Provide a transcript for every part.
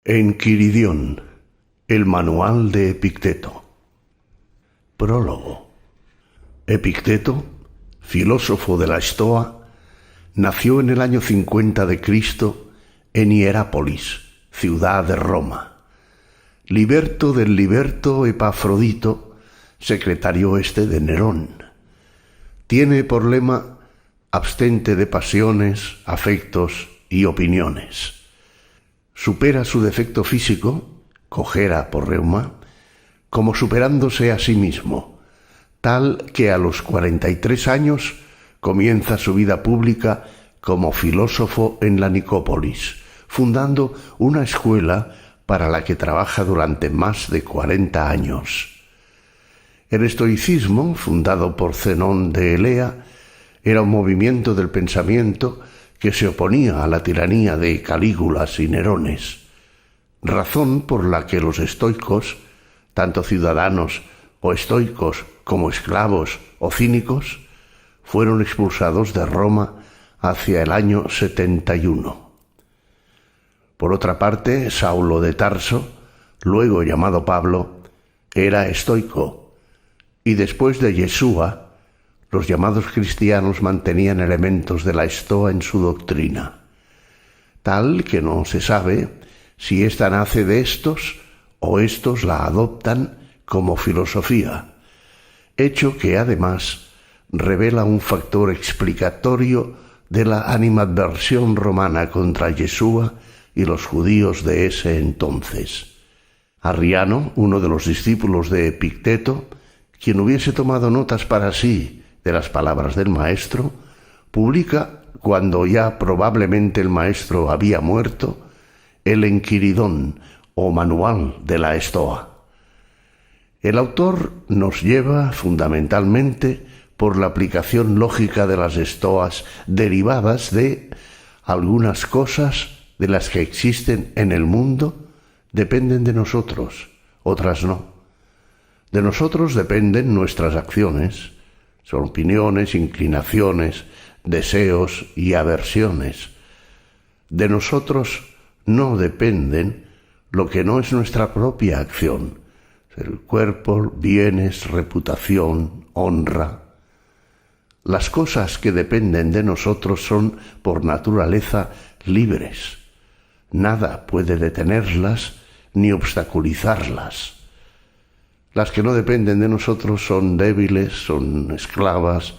Enquiridión, el manual de Epicteto. Prólogo. Epicteto, filósofo de la Estoa, nació en el año 50 de Cristo en Hierápolis, ciudad de Roma. Liberto del liberto Epafrodito, secretario de Nerón. Tiene por lema: abstente de pasiones, afectos y opiniones. Supera su defecto físico, cojera por reuma, como superándose a sí mismo, tal que a los 43 años comienza su vida pública como filósofo en la Nicópolis, fundando una escuela para la que trabaja durante más de 40 años. El estoicismo, fundado por Zenón de Elea, era un movimiento del pensamiento que se oponía a la tiranía de Calígulas y Nerones, razón por la que los estoicos, tanto ciudadanos o estoicos como esclavos o cínicos, fueron expulsados de Roma hacia el año 71. Por otra parte, Saulo de Tarso, luego llamado Pablo, era estoico, y después de Yeshua, los llamados cristianos mantenían elementos de la Estoa en su doctrina, tal que no se sabe si ésta nace de estos o estos la adoptan como filosofía, hecho que además revela un factor explicatorio de la animadversión romana contra Yeshua y los judíos de ese entonces. Arriano, uno de los discípulos de Epicteto, quien hubiese tomado notas para sí de las palabras del maestro, publica, cuando ya probablemente el maestro había muerto, el Enquiridón o manual de la Estoa. El autor nos lleva fundamentalmente por la aplicación lógica de las estoas derivadas de algunas cosas de las que existen en el mundo dependen de nosotros, otras no. De nosotros dependen nuestras acciones, son opiniones, inclinaciones, deseos y aversiones. De nosotros no dependen lo que no es nuestra propia acción, el cuerpo, bienes, reputación, honra. Las cosas que dependen de nosotros son, por naturaleza, libres. Nada puede detenerlas ni obstaculizarlas. Las que no dependen de nosotros son débiles, son esclavas,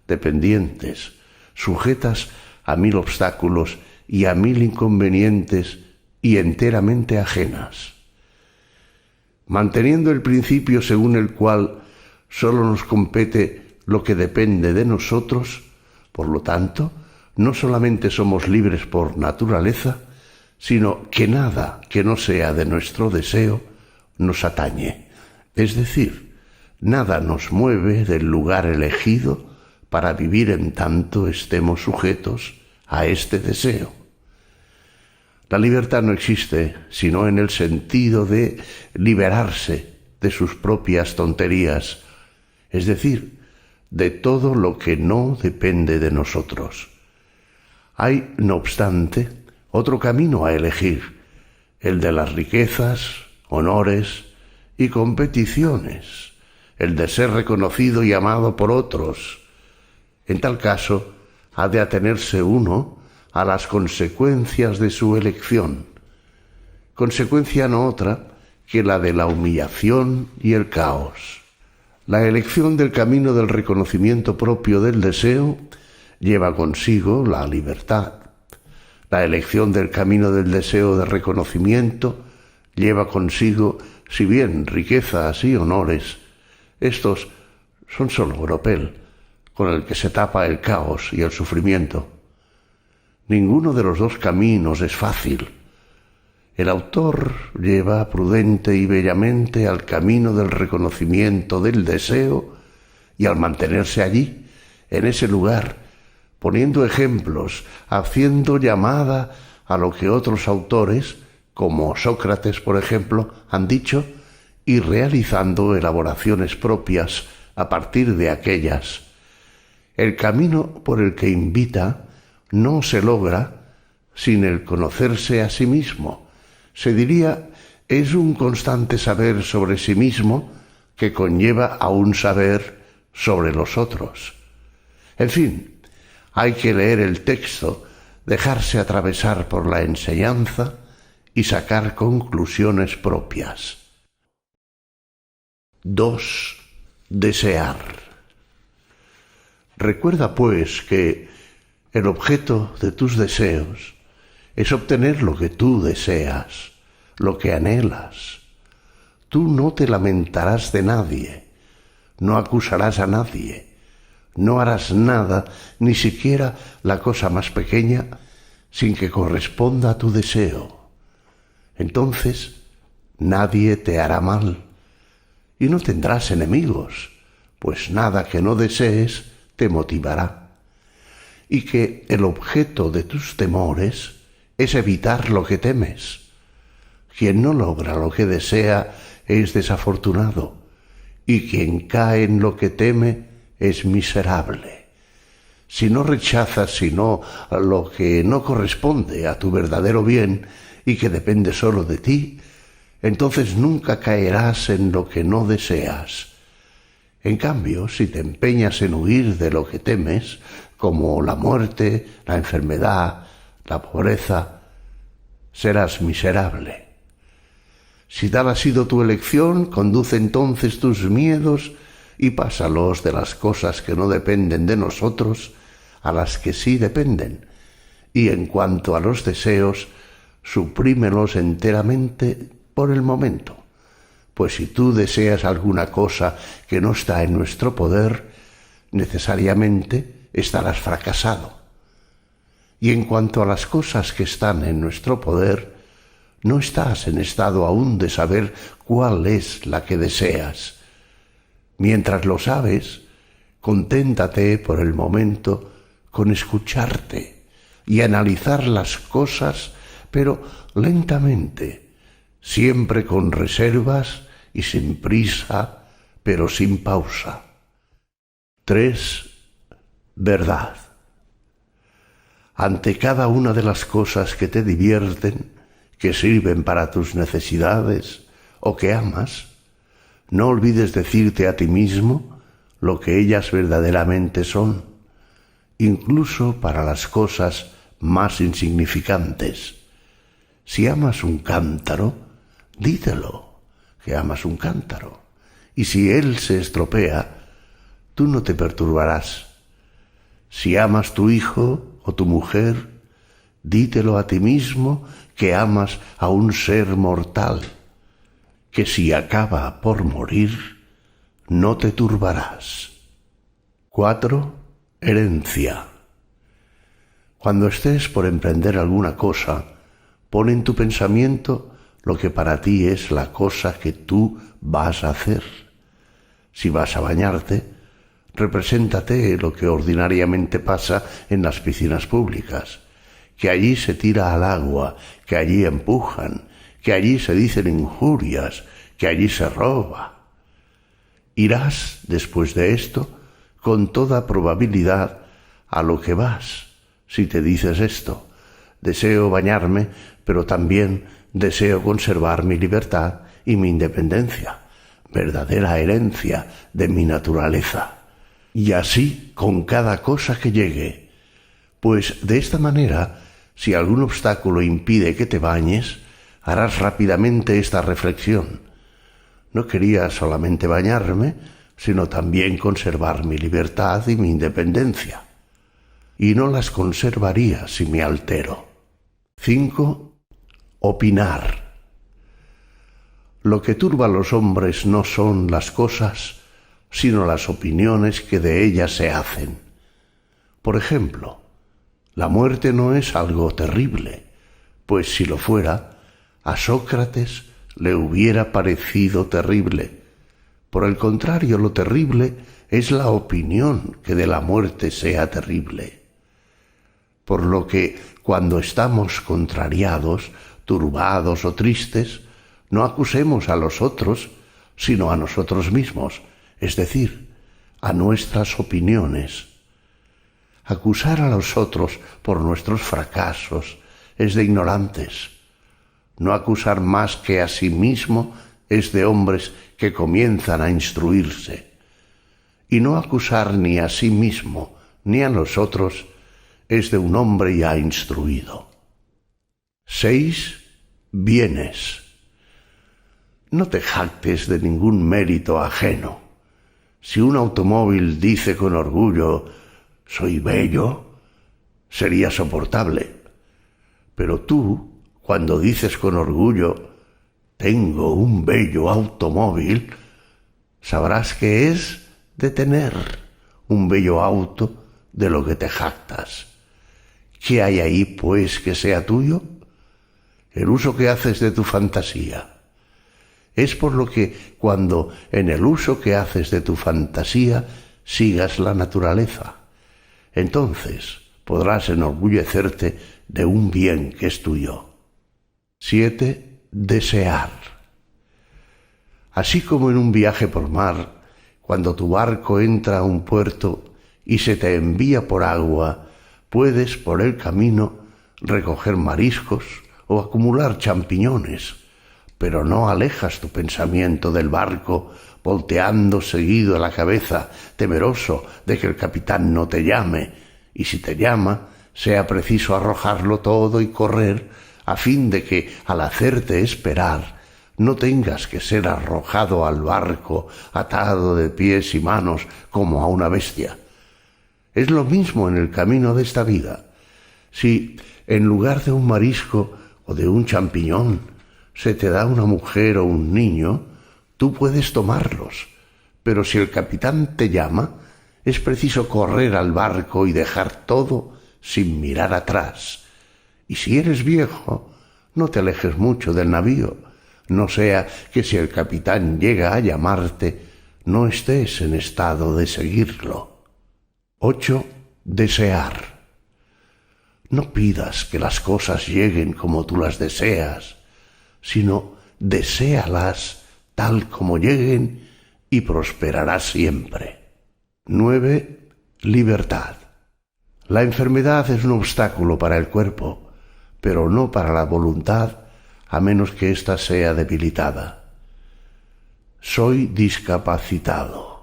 dependientes, sujetas a 1000 obstáculos y a 1000 inconvenientes y enteramente ajenas. Manteniendo el principio según el cual sólo nos compete lo que depende de nosotros, por lo tanto, no solamente somos libres por naturaleza, sino que nada que no sea de nuestro deseo nos atañe. Es decir, nada nos mueve del lugar elegido para vivir en tanto estemos sujetos a este deseo. La libertad no existe sino en el sentido de liberarse de sus propias tonterías, es decir, de todo lo que no depende de nosotros. Hay, no obstante, otro camino a elegir, el de las riquezas, honores y competiciones, el de ser reconocido y amado por otros. En tal caso, ha de atenerse uno a las consecuencias de su elección, consecuencia no otra que la de la humillación y el caos. La elección del camino del reconocimiento propio del deseo lleva consigo la libertad. La elección del camino del deseo de reconocimiento lleva consigo, si bien riquezas y honores, estos son solo bropel, con el que se tapa el caos y el sufrimiento. Ninguno de los dos caminos es fácil. El autor lleva prudente y bellamente al camino del reconocimiento del deseo y al mantenerse allí, en ese lugar, poniendo ejemplos, haciendo llamada a lo que otros autores, como Sócrates, por ejemplo, han dicho, y realizando elaboraciones propias a partir de aquellas. El camino por el que invita no se logra sin el conocerse a sí mismo, Se diría, es un constante saber sobre sí mismo que conlleva a un saber sobre los otros. En fin, hay que leer el texto, dejarse atravesar por la enseñanza y sacar conclusiones propias. 2. Desear. Recuerda, pues, que el objeto de tus deseos es obtener lo que tú deseas, lo que anhelas. Tú no te lamentarás de nadie, no acusarás a nadie, no harás nada, ni siquiera la cosa más pequeña, sin que corresponda a tu deseo. Entonces, nadie te hará mal y no tendrás enemigos, pues nada que no desees te motivará. Y que el objeto de tus temores es evitar lo que temes. Quien no logra lo que desea es desafortunado, y quien cae en lo que teme es miserable. Si no rechazas sino lo que no corresponde a tu verdadero bien y que depende solo de ti, entonces nunca caerás en lo que no deseas. En cambio, si te empeñas en huir de lo que temes, como la muerte, la enfermedad, la pobreza, serás miserable. Si tal ha sido tu elección, conduce entonces tus miedos y pásalos de las cosas que no dependen de nosotros a las que sí dependen. Y en cuanto a los deseos, suprímelos enteramente por el momento, pues si tú deseas alguna cosa que no está en nuestro poder, necesariamente estarás fracasado. Y en cuanto a las cosas que están en nuestro poder, no estás en estado aún de saber cuál es la que deseas. Mientras lo sabes, conténtate por el momento con escucharte y analizar las cosas, pero lentamente, siempre con reservas y sin prisa, pero sin pausa. 3. Verdad. Ante cada una de las cosas que te divierten, que sirven para tus necesidades o que amas, no olvides decirte a ti mismo lo que ellas verdaderamente son, incluso para las cosas más insignificantes. Si amas un cántaro, dídelo que amas un cántaro, y si él se estropea, tú no te perturbarás. Si amas tu hijo o tu mujer, dídelo a ti mismo que amas a un ser mortal, que si acaba por morir, no te turbarás. 4. Herencia. Cuando estés por emprender alguna cosa, pon en tu pensamiento lo que para ti es la cosa que tú vas a hacer. Si vas a bañarte, represéntate lo que ordinariamente pasa en las piscinas públicas, que allí se tira al agua, que allí empujan, que allí se dicen injurias, que allí se roba. Irás, después de esto, con toda probabilidad a lo que vas, si te dices esto: deseo bañarme, pero también deseo conservar mi libertad y mi independencia, verdadera herencia de mi naturaleza. Y así con cada cosa que llegue, pues de esta manera, si algún obstáculo impide que te bañes, harás rápidamente esta reflexión: no quería solamente bañarme, sino también conservar mi libertad y mi independencia, y no las conservaría si me altero. 5. Opinar. Lo que turba a los hombres no son las cosas, sino las opiniones que de ellas se hacen. Por ejemplo, la muerte no es algo terrible, pues si lo fuera, a Sócrates le hubiera parecido terrible. Por el contrario, lo terrible es la opinión que de la muerte sea terrible. Por lo que, cuando estamos contrariados, turbados o tristes, no acusemos a los otros, sino a nosotros mismos, es decir, a nuestras opiniones. Acusar a los otros por nuestros fracasos es de ignorantes. No acusar más que a sí mismo es de hombres que comienzan a instruirse. Y no acusar ni a sí mismo ni a los otros es de un hombre ya instruido. 6. Bienes. No te jactes de ningún mérito ajeno. Si un automóvil dice con orgullo, «soy bello», sería soportable. Pero tú, cuando dices con orgullo, «tengo un bello automóvil», sabrás que es de tener un bello auto de lo que te jactas. ¿Qué hay ahí, pues, que sea tuyo? El uso que haces de tu fantasía. Es por lo que cuando en el uso que haces de tu fantasía sigas la naturaleza, entonces podrás enorgullecerte de un bien que es tuyo. 7. Desear. Así como en un viaje por mar, cuando tu barco entra a un puerto y se te envía por agua, puedes por el camino recoger mariscos o acumular champiñones, pero no alejas tu pensamiento del barco, volteando seguido la cabeza, temeroso de que el capitán no te llame, y si te llama, sea preciso arrojarlo todo y correr, a fin de que, al hacerte esperar, no tengas que ser arrojado al barco, atado de pies y manos como a una bestia. Es lo mismo en el camino de esta vida. Si, en lugar de un marisco o de un champiñón, se te da una mujer o un niño, tú puedes tomarlos, pero si el capitán te llama, es preciso correr al barco y dejar todo sin mirar atrás. Y si eres viejo, no te alejes mucho del navío, no sea que si el capitán llega a llamarte, no estés en estado de seguirlo. 8. Desear. No pidas que las cosas lleguen como tú las deseas, sino deséalas tal como lleguen y prosperarás siempre. 9. Libertad. La enfermedad es un obstáculo para el cuerpo, pero no para la voluntad, a menos que ésta sea debilitada. Soy discapacitado.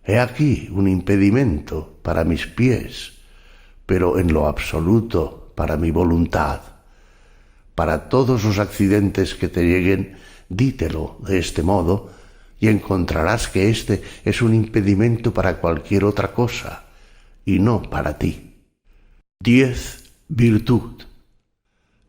He aquí un impedimento para mis pies, pero en lo absoluto para mi voluntad. Para todos los accidentes que te lleguen, dítelo de este modo y encontrarás que este es un impedimento para cualquier otra cosa y no para ti. 10. Virtud.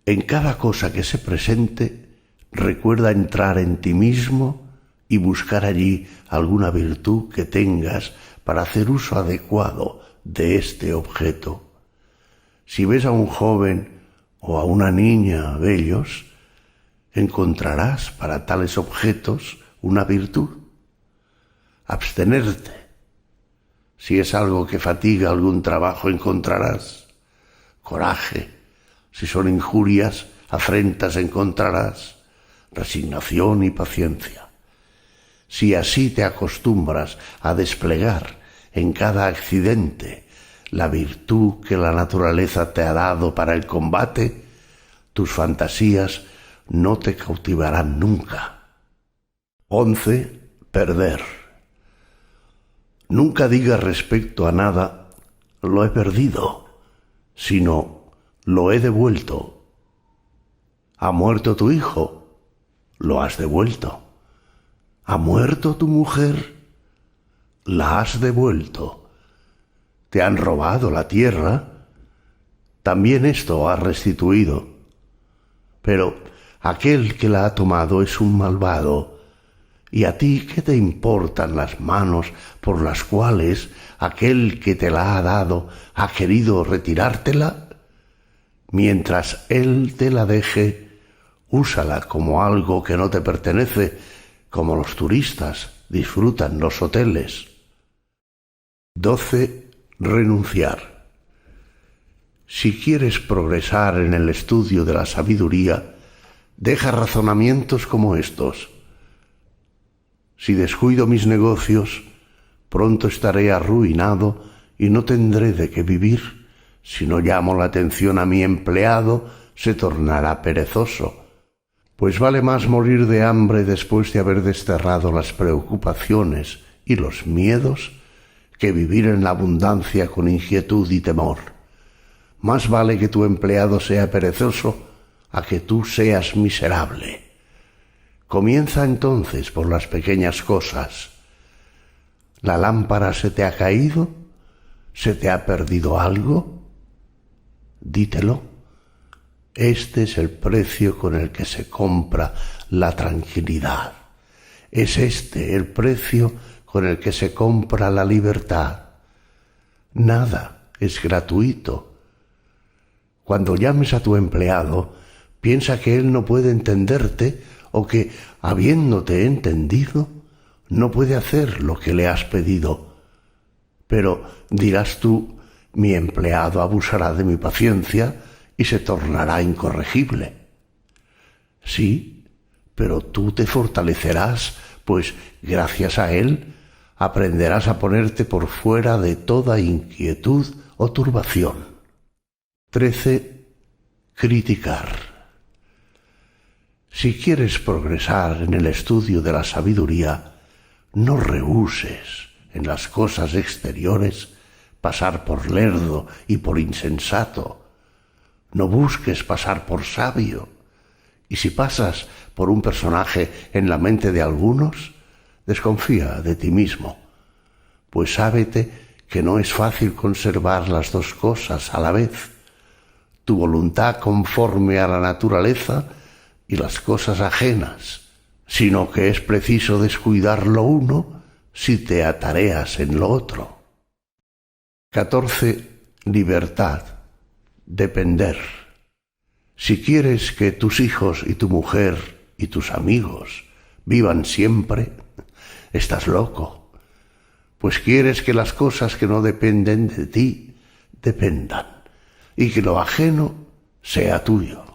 En cada cosa que se presente, recuerda entrar en ti mismo y buscar allí alguna virtud que tengas para hacer uso adecuado de este objeto. Si ves a un joven o a una niña bellos, encontrarás para tales objetos una virtud. Abstenerte. Si es algo que fatiga algún trabajo, encontrarás coraje. Si son injurias, afrentas, encontrarás resignación y paciencia. Si así te acostumbras a desplegar en cada accidente la virtud que la naturaleza te ha dado para el combate, tus fantasías no te cautivarán nunca. 11. Perder. Nunca digas respecto a nada, lo he perdido, sino lo he devuelto. ¿Ha muerto tu hijo? Lo has devuelto. ¿Ha muerto tu mujer? La has devuelto. ¿Te han robado la tierra? También esto has restituido. Pero aquel que la ha tomado es un malvado, ¿y a ti qué te importan las manos por las cuales aquel que te la ha dado ha querido retirártela? Mientras él te la deje, úsala como algo que no te pertenece, como los turistas disfrutan los hoteles. 12. Renunciar. Si quieres progresar en el estudio de la sabiduría, deja razonamientos como estos. Si descuido mis negocios, pronto estaré arruinado y no tendré de qué vivir. Si no llamo la atención a mi empleado, se tornará perezoso Pues vale más morir de hambre después de haber desterrado las preocupaciones y los miedos que vivir en la abundancia con inquietud y temor. Más vale que tu empleado sea perezoso a que tú seas miserable. Comienza entonces por las pequeñas cosas. ¿La lámpara se te ha caído? ¿Se te ha perdido algo? Dítelo. Este es el precio con el que se compra la tranquilidad. Es este el precio con el que se compra la libertad. Nada es gratuito. Cuando llames a tu empleado, piensa que él no puede entenderte o que, habiéndote entendido, no puede hacer lo que le has pedido. Pero dirás tú, mi empleado abusará de mi paciencia y se tornará incorregible. Sí, pero tú te fortalecerás, pues gracias a él aprenderás a ponerte por fuera de toda inquietud o turbación. 13. Criticar. Si quieres progresar en el estudio de la sabiduría, no rehuses en las cosas exteriores pasar por lerdo y por insensato. No busques pasar por sabio. Y si pasas por un personaje en la mente de algunos, desconfía de ti mismo, pues sábete que no es fácil conservar las dos cosas a la vez, tu voluntad conforme a la naturaleza y las cosas ajenas, sino que es preciso descuidar lo uno si te atareas en lo otro. 14. Libertad. Depender. Si quieres que tus hijos y tu mujer y tus amigos vivan siempre, estás loco, pues quieres que las cosas que no dependen de ti dependan y que lo ajeno sea tuyo.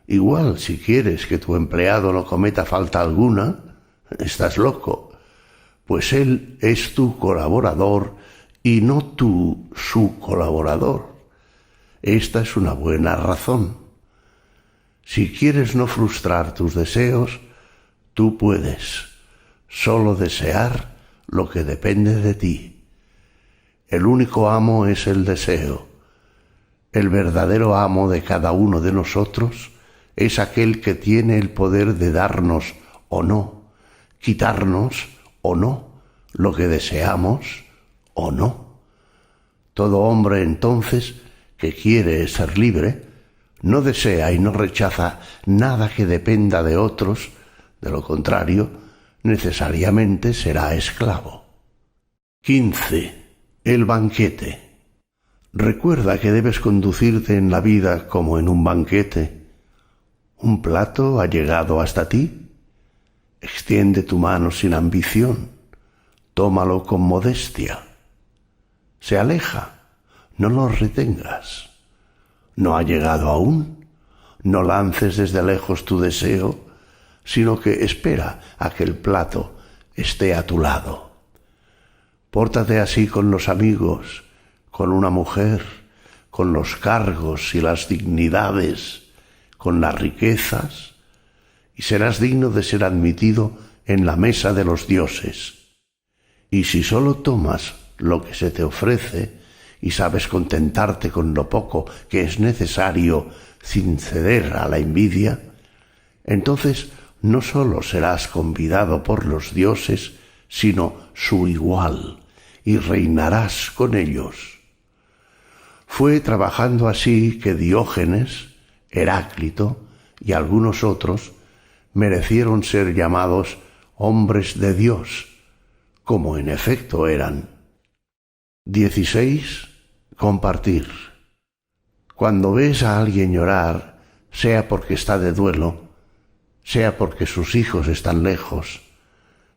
Igual si quieres que tu empleado no cometa falta alguna, estás loco, pues él es tu colaborador y no tú su colaborador. Esta es una buena razón. Si quieres no frustrar tus deseos, tú puedes solo desear lo que depende de ti. El único amo es el deseo. El verdadero amo de cada uno de nosotros es aquel que tiene el poder de darnos o no, quitarnos o no, lo que deseamos o no. Todo hombre entonces que quiere ser libre, no desea y no rechaza nada que dependa de otros, de lo contrario, necesariamente será esclavo. 15. El banquete. Recuerda que debes conducirte en la vida como en un banquete. ¿Un plato ha llegado hasta ti? Extiende tu mano sin ambición. Tómalo con modestia. Se aleja. No lo retengas. ¿No ha llegado aún? No lances desde lejos tu deseo, sino que espera a que el plato esté a tu lado. Pórtate así con los amigos, con una mujer, con los cargos y las dignidades, con las riquezas, y serás digno de ser admitido en la mesa de los dioses. Y si solo tomas lo que se te ofrece y sabes contentarte con lo poco que es necesario sin ceder a la envidia, entonces no solo serás convidado por los dioses, sino su igual, y reinarás con ellos. Fue trabajando así que Diógenes, Heráclito y algunos otros merecieron ser llamados hombres de Dios, como en efecto eran. 16. Compartir. Cuando ves a alguien llorar, sea porque está de duelo, sea porque sus hijos están lejos,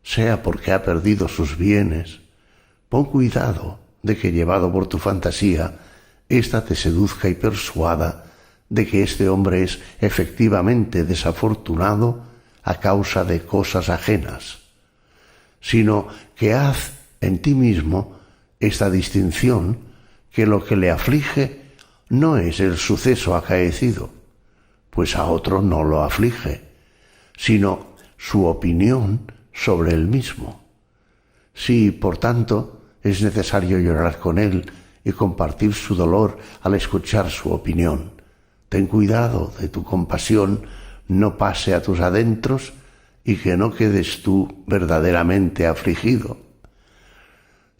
sea porque ha perdido sus bienes, pon cuidado de que, llevado por tu fantasía, ésta te seduzca y persuada de que este hombre es efectivamente desafortunado a causa de cosas ajenas, sino que haz en ti mismo esta distinción, que lo que le aflige no es el suceso acaecido, pues a otro no lo aflige, sino su opinión sobre él mismo. Si, por tanto, es necesario llorar con él y compartir su dolor al escuchar su opinión, ten cuidado de tu compasión no pase a tus adentros y que no quedes tú verdaderamente afligido.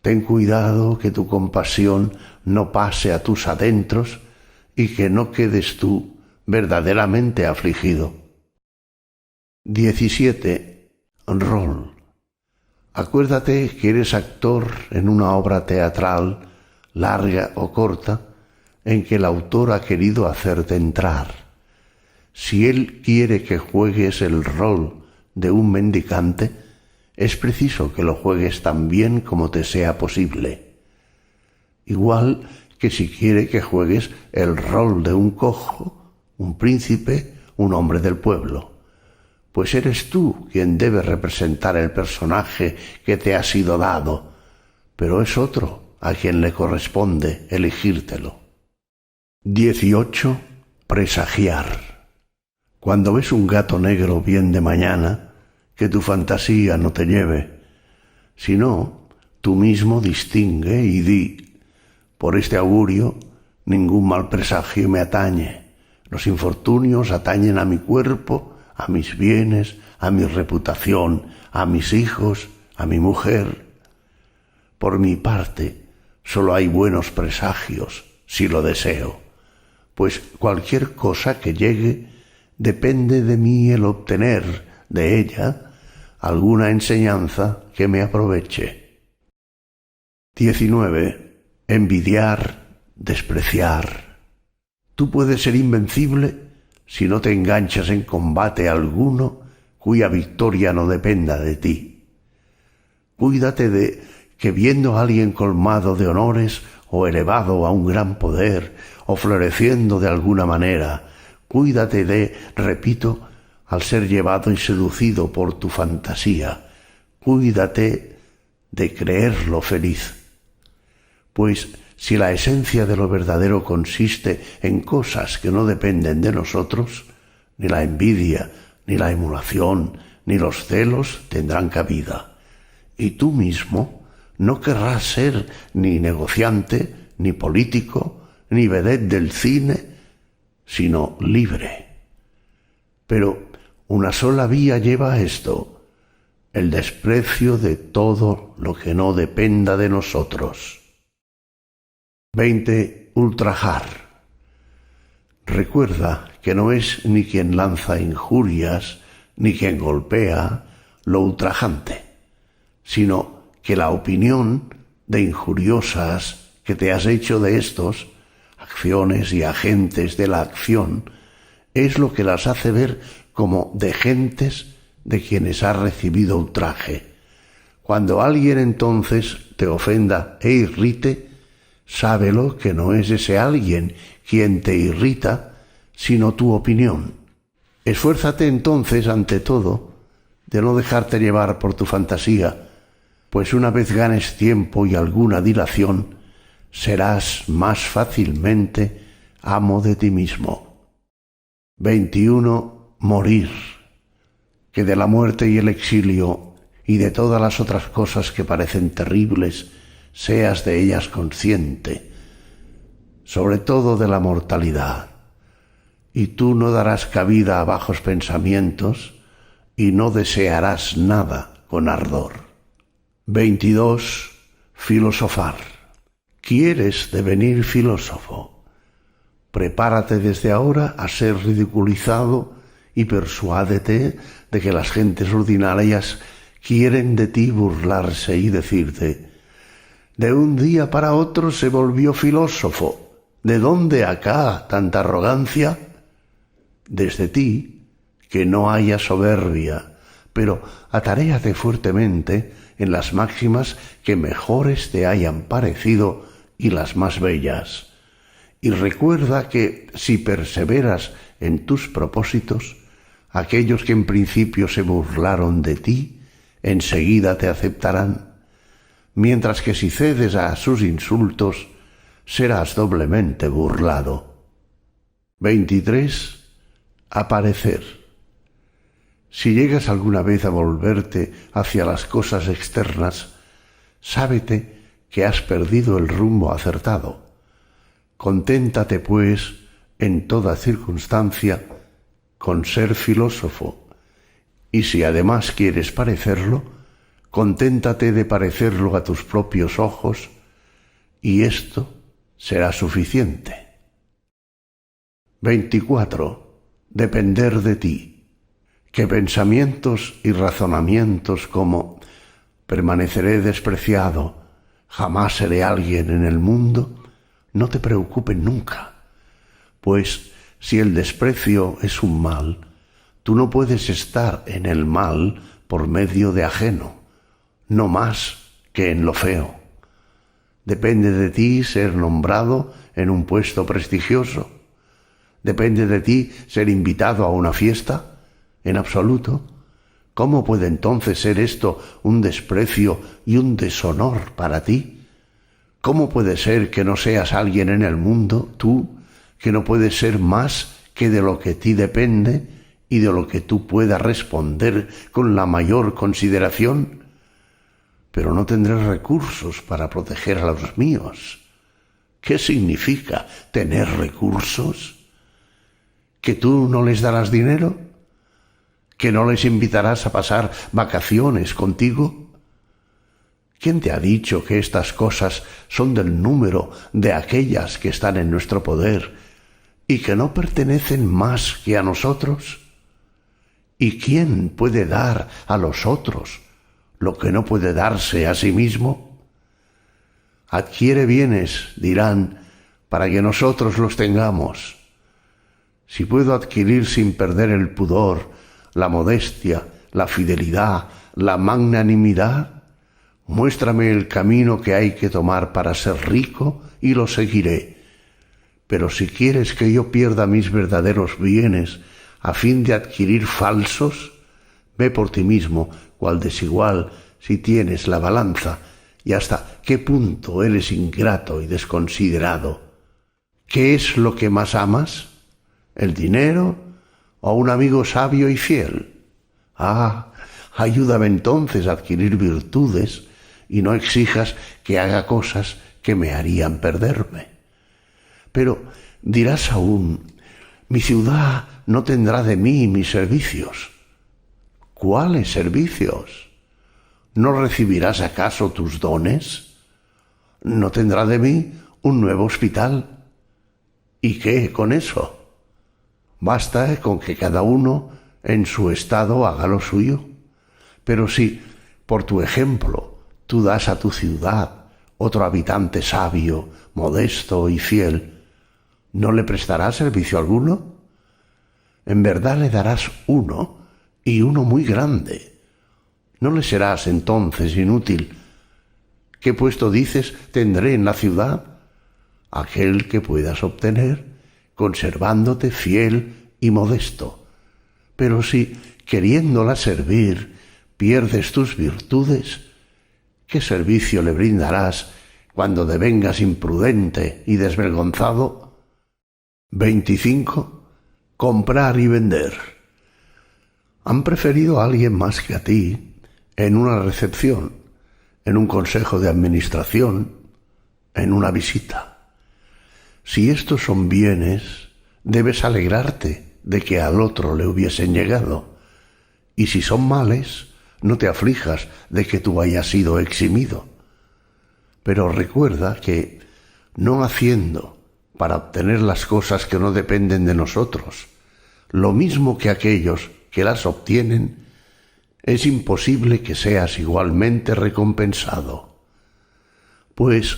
Ten cuidado que tu compasión no pase a tus adentros y que no quedes tú verdaderamente afligido. 17. Rol. Acuérdate que eres actor en una obra teatral, larga o corta, en que el autor ha querido hacerte entrar. Si él quiere que juegues el rol de un mendicante, es preciso que lo juegues tan bien como te sea posible. Igual que si quiere que juegues el rol de un cojo, un príncipe, un hombre del pueblo, pues eres tú quien debe representar el personaje que te ha sido dado, pero es otro a quien le corresponde elegírtelo. 18. Presagiar. Cuando ves un gato negro bien de mañana, que tu fantasía no te lleve, sino tú mismo distingue y di: por este augurio ningún mal presagio me atañe, los infortunios atañen a mi cuerpo, a mis bienes, a mi reputación, a mis hijos, a mi mujer. Por mi parte, solo hay buenos presagios, si lo deseo, pues cualquier cosa que llegue, depende de mí el obtener de ella alguna enseñanza que me aproveche. 19. Envidiar, despreciar. Tú puedes ser invencible si no te enganchas en combate alguno cuya victoria no dependa de ti. Cuídate de que viendo a alguien colmado de honores o elevado a un gran poder o floreciendo de alguna manera, cuídate de, repito, al ser llevado y seducido por tu fantasía, cuídate de creerlo feliz. Pues si la esencia de lo verdadero consiste en cosas que no dependen de nosotros, ni la envidia, ni la emulación, ni los celos tendrán cabida. Y tú mismo no querrás ser ni negociante, ni político, ni vedette del cine, sino libre. Pero una sola vía lleva a esto: el desprecio de todo lo que no dependa de nosotros. 20. Ultrajar. Recuerda que no es ni quien lanza injurias, ni quien golpea, lo ultrajante, sino que la opinión de injuriosas que te has hecho de estos, acciones y agentes de la acción, es lo que las hace ver como de gentes de quienes has recibido ultraje. Cuando alguien entonces te ofenda e irrite, sábelo que no es ese alguien quien te irrita, sino tu opinión. Esfuérzate entonces, ante todo, de no dejarte llevar por tu fantasía, pues una vez ganes tiempo y alguna dilación, serás más fácilmente amo de ti mismo. 21. Morir. Que de la muerte y el exilio y de todas las otras cosas que parecen terribles, seas de ellas consciente, sobre todo de la mortalidad, y tú no darás cabida a bajos pensamientos y no desearás nada con ardor. 22. Filosofar. ¿Quieres devenir filósofo? Prepárate desde ahora a ser ridiculizado y persuádete de que las gentes ordinarias quieren de ti burlarse y decirte: de un día para otro se volvió filósofo. ¿De dónde acá tanta arrogancia? Desde ti, que no haya soberbia, pero ataréate fuertemente en las máximas que mejores te hayan parecido y las más bellas. Y recuerda que si perseveras en tus propósitos, aquellos que en principio se burlaron de ti, enseguida te aceptarán, mientras que si cedes a sus insultos, serás doblemente burlado. 23. aparecer. Si llegas alguna vez a volverte hacia las cosas externas, sábete que has perdido el rumbo acertado. Conténtate, pues, en toda circunstancia, con ser filósofo, y si además quieres parecerlo, conténtate de parecerlo a tus propios ojos, y esto será suficiente. 24. Depender de ti. Que pensamientos y razonamientos como permaneceré despreciado, jamás seré alguien en el mundo, no te preocupen nunca, pues si el desprecio es un mal, tú no puedes estar en el mal por medio de ajeno, no más que en lo feo. Depende de ti ser nombrado en un puesto prestigioso. Depende de ti ser invitado a una fiesta. En absoluto. ¿Cómo puede entonces ser esto un desprecio y un deshonor para ti? ¿Cómo puede ser que no seas alguien en el mundo, tú, que no puedes ser más que de lo que de ti depende y de lo que tú puedas responder con la mayor consideración? Pero no tendré recursos para proteger a los míos. ¿Qué significa tener recursos? ¿Que tú no les darás dinero? ¿Que no les invitarás a pasar vacaciones contigo? ¿Quién te ha dicho que estas cosas son del número de aquellas que están en nuestro poder y que no pertenecen más que a nosotros? ¿Y quién puede dar a los otros lo que no puede darse a sí mismo? Adquiere bienes, dirán, para que nosotros los tengamos. Si puedo adquirir sin perder el pudor, la modestia, la fidelidad, la magnanimidad, muéstrame el camino que hay que tomar para ser rico y lo seguiré. Pero si quieres que yo pierda mis verdaderos bienes a fin de adquirir falsos, ve por ti mismo cuál desigual si tienes la balanza y hasta qué punto eres ingrato y desconsiderado. ¿Qué es lo que más amas? ¿El dinero o un amigo sabio y fiel? Ayúdame entonces a adquirir virtudes y no exijas que haga cosas que me harían perderme. Pero dirás aún, mi ciudad no tendrá de mí mis servicios. ¿Cuáles servicios? ¿No recibirás acaso tus dones? ¿No tendrá de mí un nuevo hospital? ¿Y qué con eso? Basta con que cada uno en su estado haga lo suyo. Pero si, por tu ejemplo, tú das a tu ciudad otro habitante sabio, modesto y fiel, ¿no le prestarás servicio alguno? En verdad le darás uno, y uno muy grande. ¿No le serás entonces inútil? ¿Qué puesto dices tendré en la ciudad? Aquel que puedas obtener conservándote fiel y modesto. Pero si, queriéndola servir, pierdes tus virtudes, ¿qué servicio le brindarás cuando devengas imprudente y desvergonzado? 25. Comprar y vender. Han preferido a alguien más que a ti en una recepción, en un consejo de administración, en una visita. Si estos son bienes, debes alegrarte de que al otro le hubiesen llegado, y si son males, no te aflijas de que tú hayas sido eximido. Pero recuerda que, no haciendo para obtener las cosas que no dependen de nosotros, lo mismo que aquellos que las obtienen, es imposible que seas igualmente recompensado. Pues,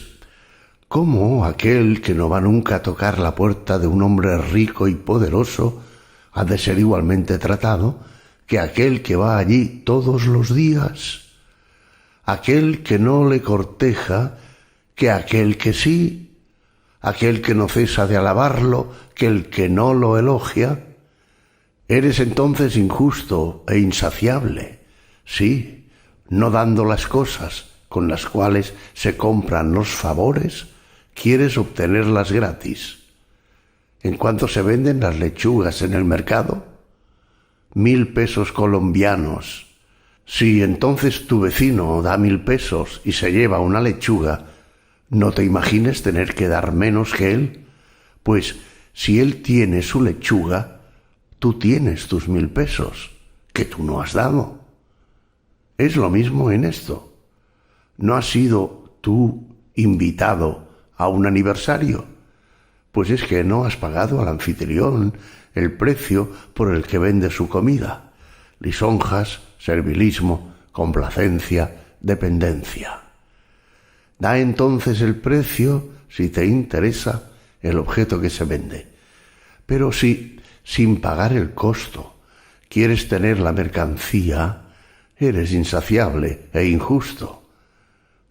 ¿cómo aquel que no va nunca a tocar la puerta de un hombre rico y poderoso ha de ser igualmente tratado que aquel que va allí todos los días? Aquel que no le corteja que aquel que sí, aquel que no cesa de alabarlo que el que no lo elogia. Eres entonces injusto e insaciable, sí, no dando las cosas con las cuales se compran los favores, quieres obtenerlas gratis. ¿En cuánto se venden las lechugas en el mercado? 1.000 pesos colombianos. Si entonces tu vecino da 1.000 pesos y se lleva una lechuga, no te imagines tener que dar menos que él, pues si él tiene su lechuga, tú tienes tus 1.000 pesos, que tú no has dado. Es lo mismo en esto. ¿No has sido tú invitado a un aniversario? Pues es que no has pagado al anfitrión el precio por el que vende su comida. Lisonjas, servilismo, complacencia, dependencia. Da entonces el precio si te interesa el objeto que se vende. Pero si, sin pagar el costo, quieres tener la mercancía, eres insaciable e injusto.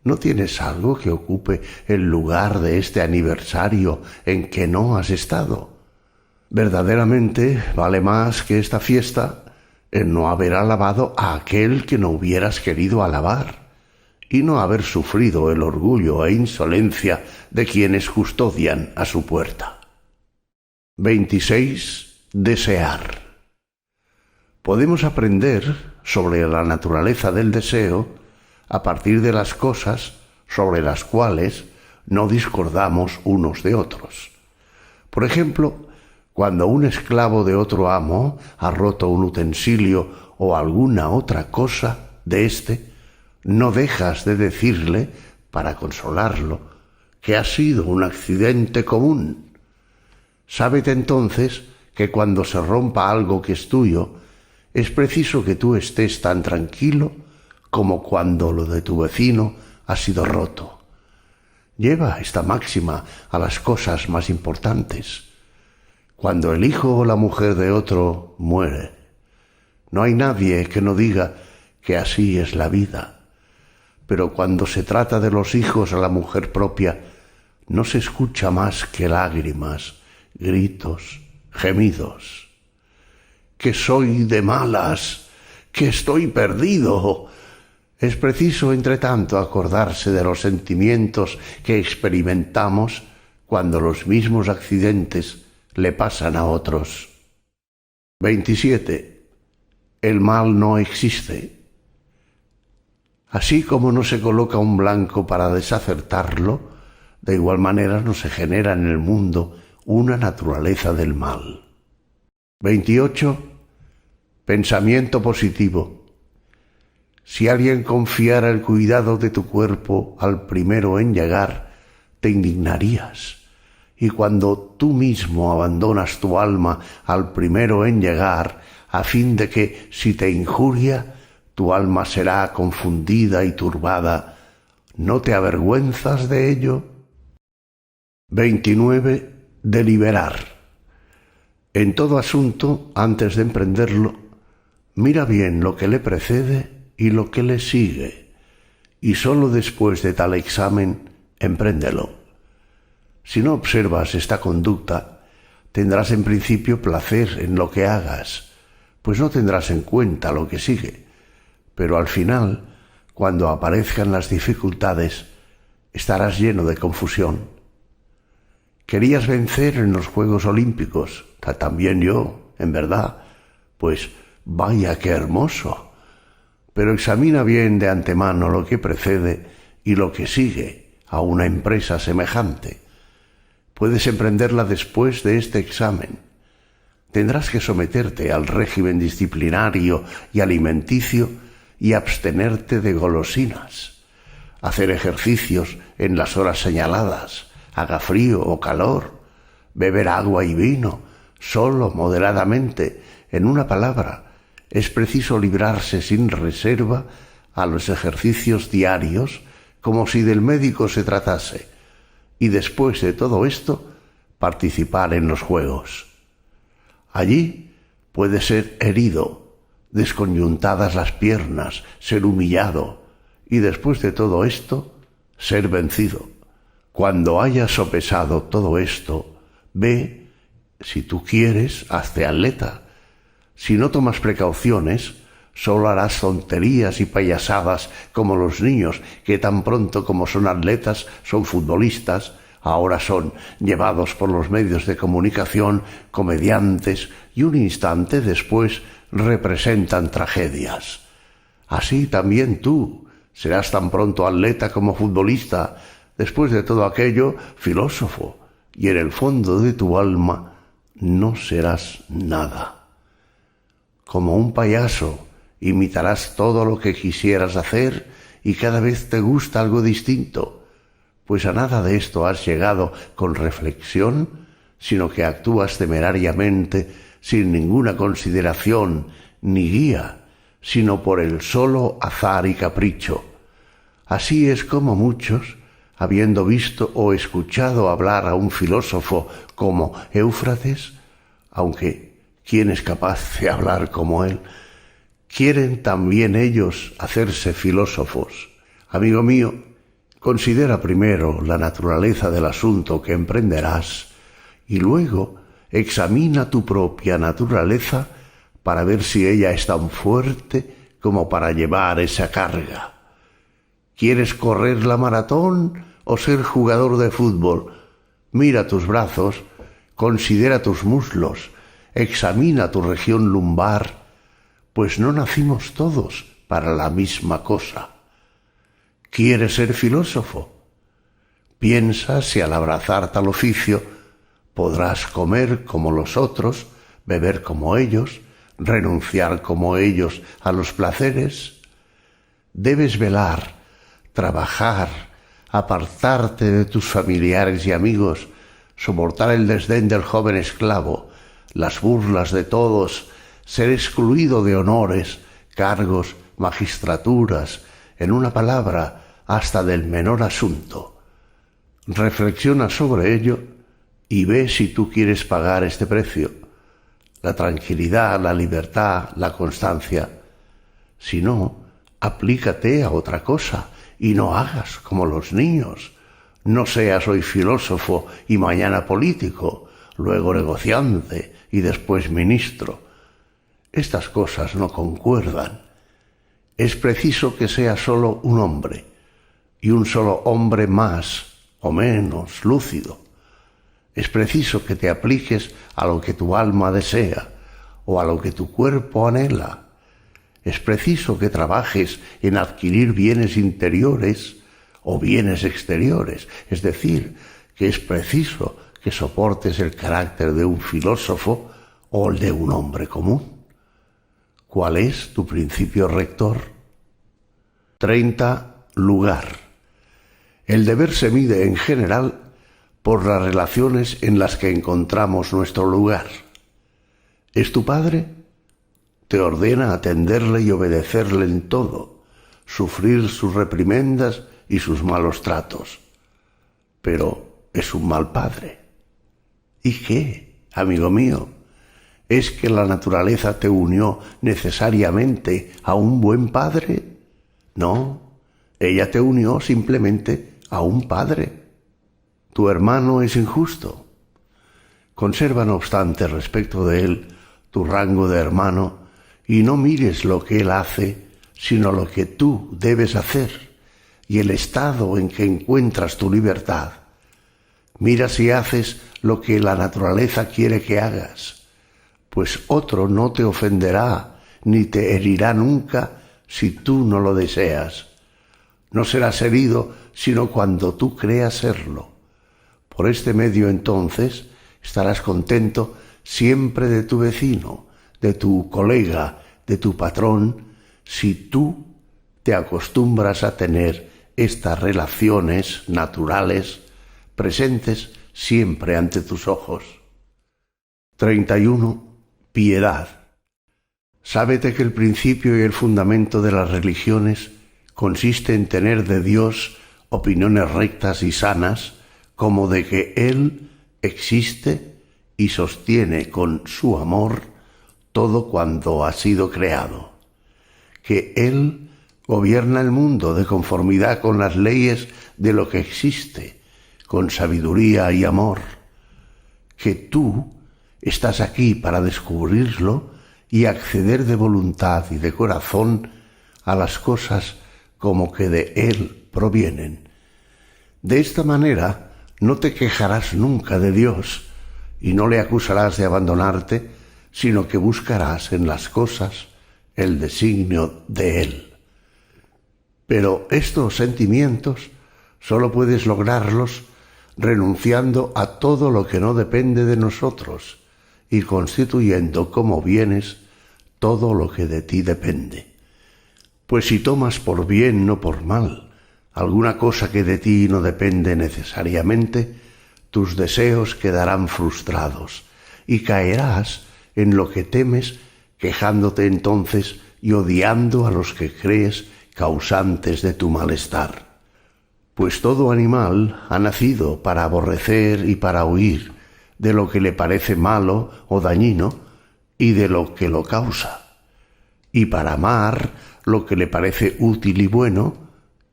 ¿No tienes algo que ocupe el lugar de este aniversario en que no has estado? Verdaderamente vale más que esta fiesta el no haber alabado a aquel que no hubieras querido alabar y no haber sufrido el orgullo e insolencia de quienes custodian a su puerta. 26. Desear. Podemos aprender sobre la naturaleza del deseo a partir de las cosas sobre las cuales no discordamos unos de otros. Por ejemplo, cuando un esclavo de otro amo ha roto un utensilio o alguna otra cosa de éste, no dejas de decirle, para consolarlo, que ha sido un accidente común. Sábete entonces que cuando se rompa algo que es tuyo, es preciso que tú estés tan tranquilo como cuando lo de tu vecino ha sido roto. Lleva esta máxima a las cosas más importantes. Cuando el hijo o la mujer de otro muere, no hay nadie que no diga que así es la vida. Pero cuando se trata de los hijos a la mujer propia, no se escucha más que lágrimas, gritos, gemidos. ¡Que soy de malas! ¡Que estoy perdido! Es preciso, entre tanto, acordarse de los sentimientos que experimentamos cuando los mismos accidentes le pasan a otros. 27. El mal no existe. Así como no se coloca un blanco para desacertarlo, de igual manera no se genera en el mundo una naturaleza del mal. 28. Pensamiento positivo. Si alguien confiara el cuidado de tu cuerpo al primero en llegar, te indignarías. Y cuando tú mismo abandonas tu alma al primero en llegar, a fin de que, si te injuria, tu alma será confundida y turbada, ¿no te avergüenzas de ello? 29. Deliberar. En todo asunto, antes de emprenderlo, mira bien lo que le precede y lo que le sigue, y sólo después de tal examen, empréndelo. Si no observas esta conducta, tendrás en principio placer en lo que hagas, pues no tendrás en cuenta lo que sigue, pero al final, cuando aparezcan las dificultades, estarás lleno de confusión. Querías vencer en los Juegos Olímpicos, también yo, en verdad, pues vaya qué hermoso. Pero examina bien de antemano lo que precede y lo que sigue a una empresa semejante. Puedes emprenderla después de este examen. Tendrás que someterte al régimen disciplinario y alimenticio y abstenerte de golosinas, hacer ejercicios en las horas señaladas, haga frío o calor, beber agua y vino, solo moderadamente, en una palabra. Es preciso librarse sin reserva a los ejercicios diarios como si del médico se tratase, y después de todo esto, participar en los juegos. Allí puede ser herido, desconyuntadas las piernas, ser humillado, y después de todo esto, ser vencido. Cuando hayas sopesado todo esto, ve, si tú quieres, hazte atleta. Si no tomas precauciones, solo harás tonterías y payasadas como los niños que tan pronto como son atletas son futbolistas, ahora son llevados por los medios de comunicación, comediantes, y un instante después representan tragedias. Así también tú serás tan pronto atleta como futbolista, después de todo aquello, filósofo, y en el fondo de tu alma no serás nada. Como un payaso, imitarás todo lo que quisieras hacer y cada vez te gusta algo distinto, pues a nada de esto has llegado con reflexión, sino que actúas temerariamente sin ninguna consideración ni guía, sino por el solo azar y capricho. Así es como muchos, habiendo visto o escuchado hablar a un filósofo como Éufrates, aunque ¿quién es capaz de hablar como él?, quieren también ellos hacerse filósofos. Amigo mío, considera primero la naturaleza del asunto que emprenderás y luego examina tu propia naturaleza para ver si ella es tan fuerte como para llevar esa carga. ¿Quieres correr la maratón o ser jugador de fútbol? Mira tus brazos, considera tus muslos, examina tu región lumbar, pues no nacimos todos para la misma cosa. ¿Quieres ser filósofo? Piensa si al abrazar tal oficio podrás comer como los otros, beber como ellos, renunciar como ellos a los placeres. Debes velar, trabajar, apartarte de tus familiares y amigos, soportar el desdén del joven esclavo, las burlas de todos, ser excluido de honores, cargos, magistraturas, en una palabra, hasta del menor asunto. Reflexiona sobre ello y ve si tú quieres pagar este precio: la tranquilidad, la libertad, la constancia. Si no, aplícate a otra cosa y no hagas como los niños. No seas hoy filósofo y mañana político, luego negociante y después ministro. Estas cosas no concuerdan. Es preciso que seas solo un hombre, y un solo hombre más o menos lúcido. Es preciso que te apliques a lo que tu alma desea o a lo que tu cuerpo anhela. Es preciso que trabajes en adquirir bienes interiores o bienes exteriores, es decir, que es preciso que soportes el carácter de un filósofo o el de un hombre común. ¿Cuál es tu principio rector? 30. Lugar. El deber se mide en general por las relaciones en las que encontramos nuestro lugar. ¿Es tu padre? Te ordena atenderle y obedecerle en todo, sufrir sus reprimendas y sus malos tratos. Pero es un mal padre. ¿Y qué, amigo mío? ¿Es que la naturaleza te unió necesariamente a un buen padre? No, ella te unió simplemente a un padre. Tu hermano es injusto. Conserva, no obstante, respecto de él, tu rango de hermano, y no mires lo que él hace, sino lo que tú debes hacer, y el estado en que encuentras tu libertad. Mira si haces lo que la naturaleza quiere que hagas, pues otro no te ofenderá ni te herirá nunca si tú no lo deseas. No serás herido sino cuando tú creas serlo. Por este medio entonces estarás contento siempre de tu vecino, de tu colega, de tu patrón, si tú te acostumbras a tener estas relaciones naturales presentes siempre ante tus ojos. 31. Piedad. Sábete que el principio y el fundamento de las religiones consiste en tener de Dios opiniones rectas y sanas, como de que Él existe y sostiene con su amor todo cuanto ha sido creado, que Él gobierna el mundo de conformidad con las leyes de lo que existe, con sabiduría y amor, que tú estás aquí para descubrirlo y acceder de voluntad y de corazón a las cosas como que de Él provienen. De esta manera, no te quejarás nunca de Dios y no le acusarás de abandonarte, sino que buscarás en las cosas el designio de Él. Pero estos sentimientos solo puedes lograrlos renunciando a todo lo que no depende de nosotros y constituyendo como bienes todo lo que de ti depende. Pues si tomas por bien, no por mal, alguna cosa que de ti no depende necesariamente, tus deseos quedarán frustrados y caerás en lo que temes, quejándote entonces y odiando a los que crees causantes de tu malestar. Pues todo animal ha nacido para aborrecer y para huir de lo que le parece malo o dañino y de lo que lo causa, y para amar lo que le parece útil y bueno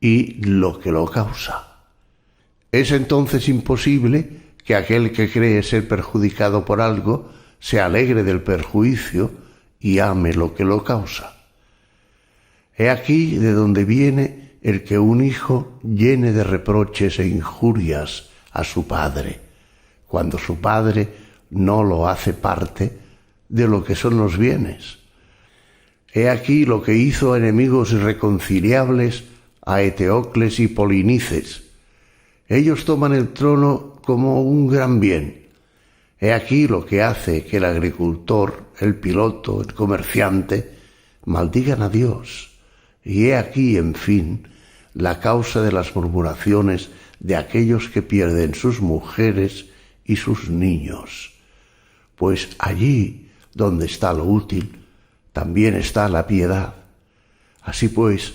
y lo que lo causa. Es entonces imposible que aquel que cree ser perjudicado por algo se alegre del perjuicio y ame lo que lo causa. He aquí de donde viene el que un hijo llene de reproches e injurias a su padre, cuando su padre no lo hace parte de lo que son los bienes. He aquí lo que hizo enemigos irreconciliables a Eteocles y Polinices. Ellos toman el trono como un gran bien. He aquí lo que hace que el agricultor, el piloto, el comerciante, maldigan a Dios. Y he aquí, en fin, la causa de las murmuraciones de aquellos que pierden sus mujeres y sus niños. Pues allí donde está lo útil, también está la piedad. Así pues,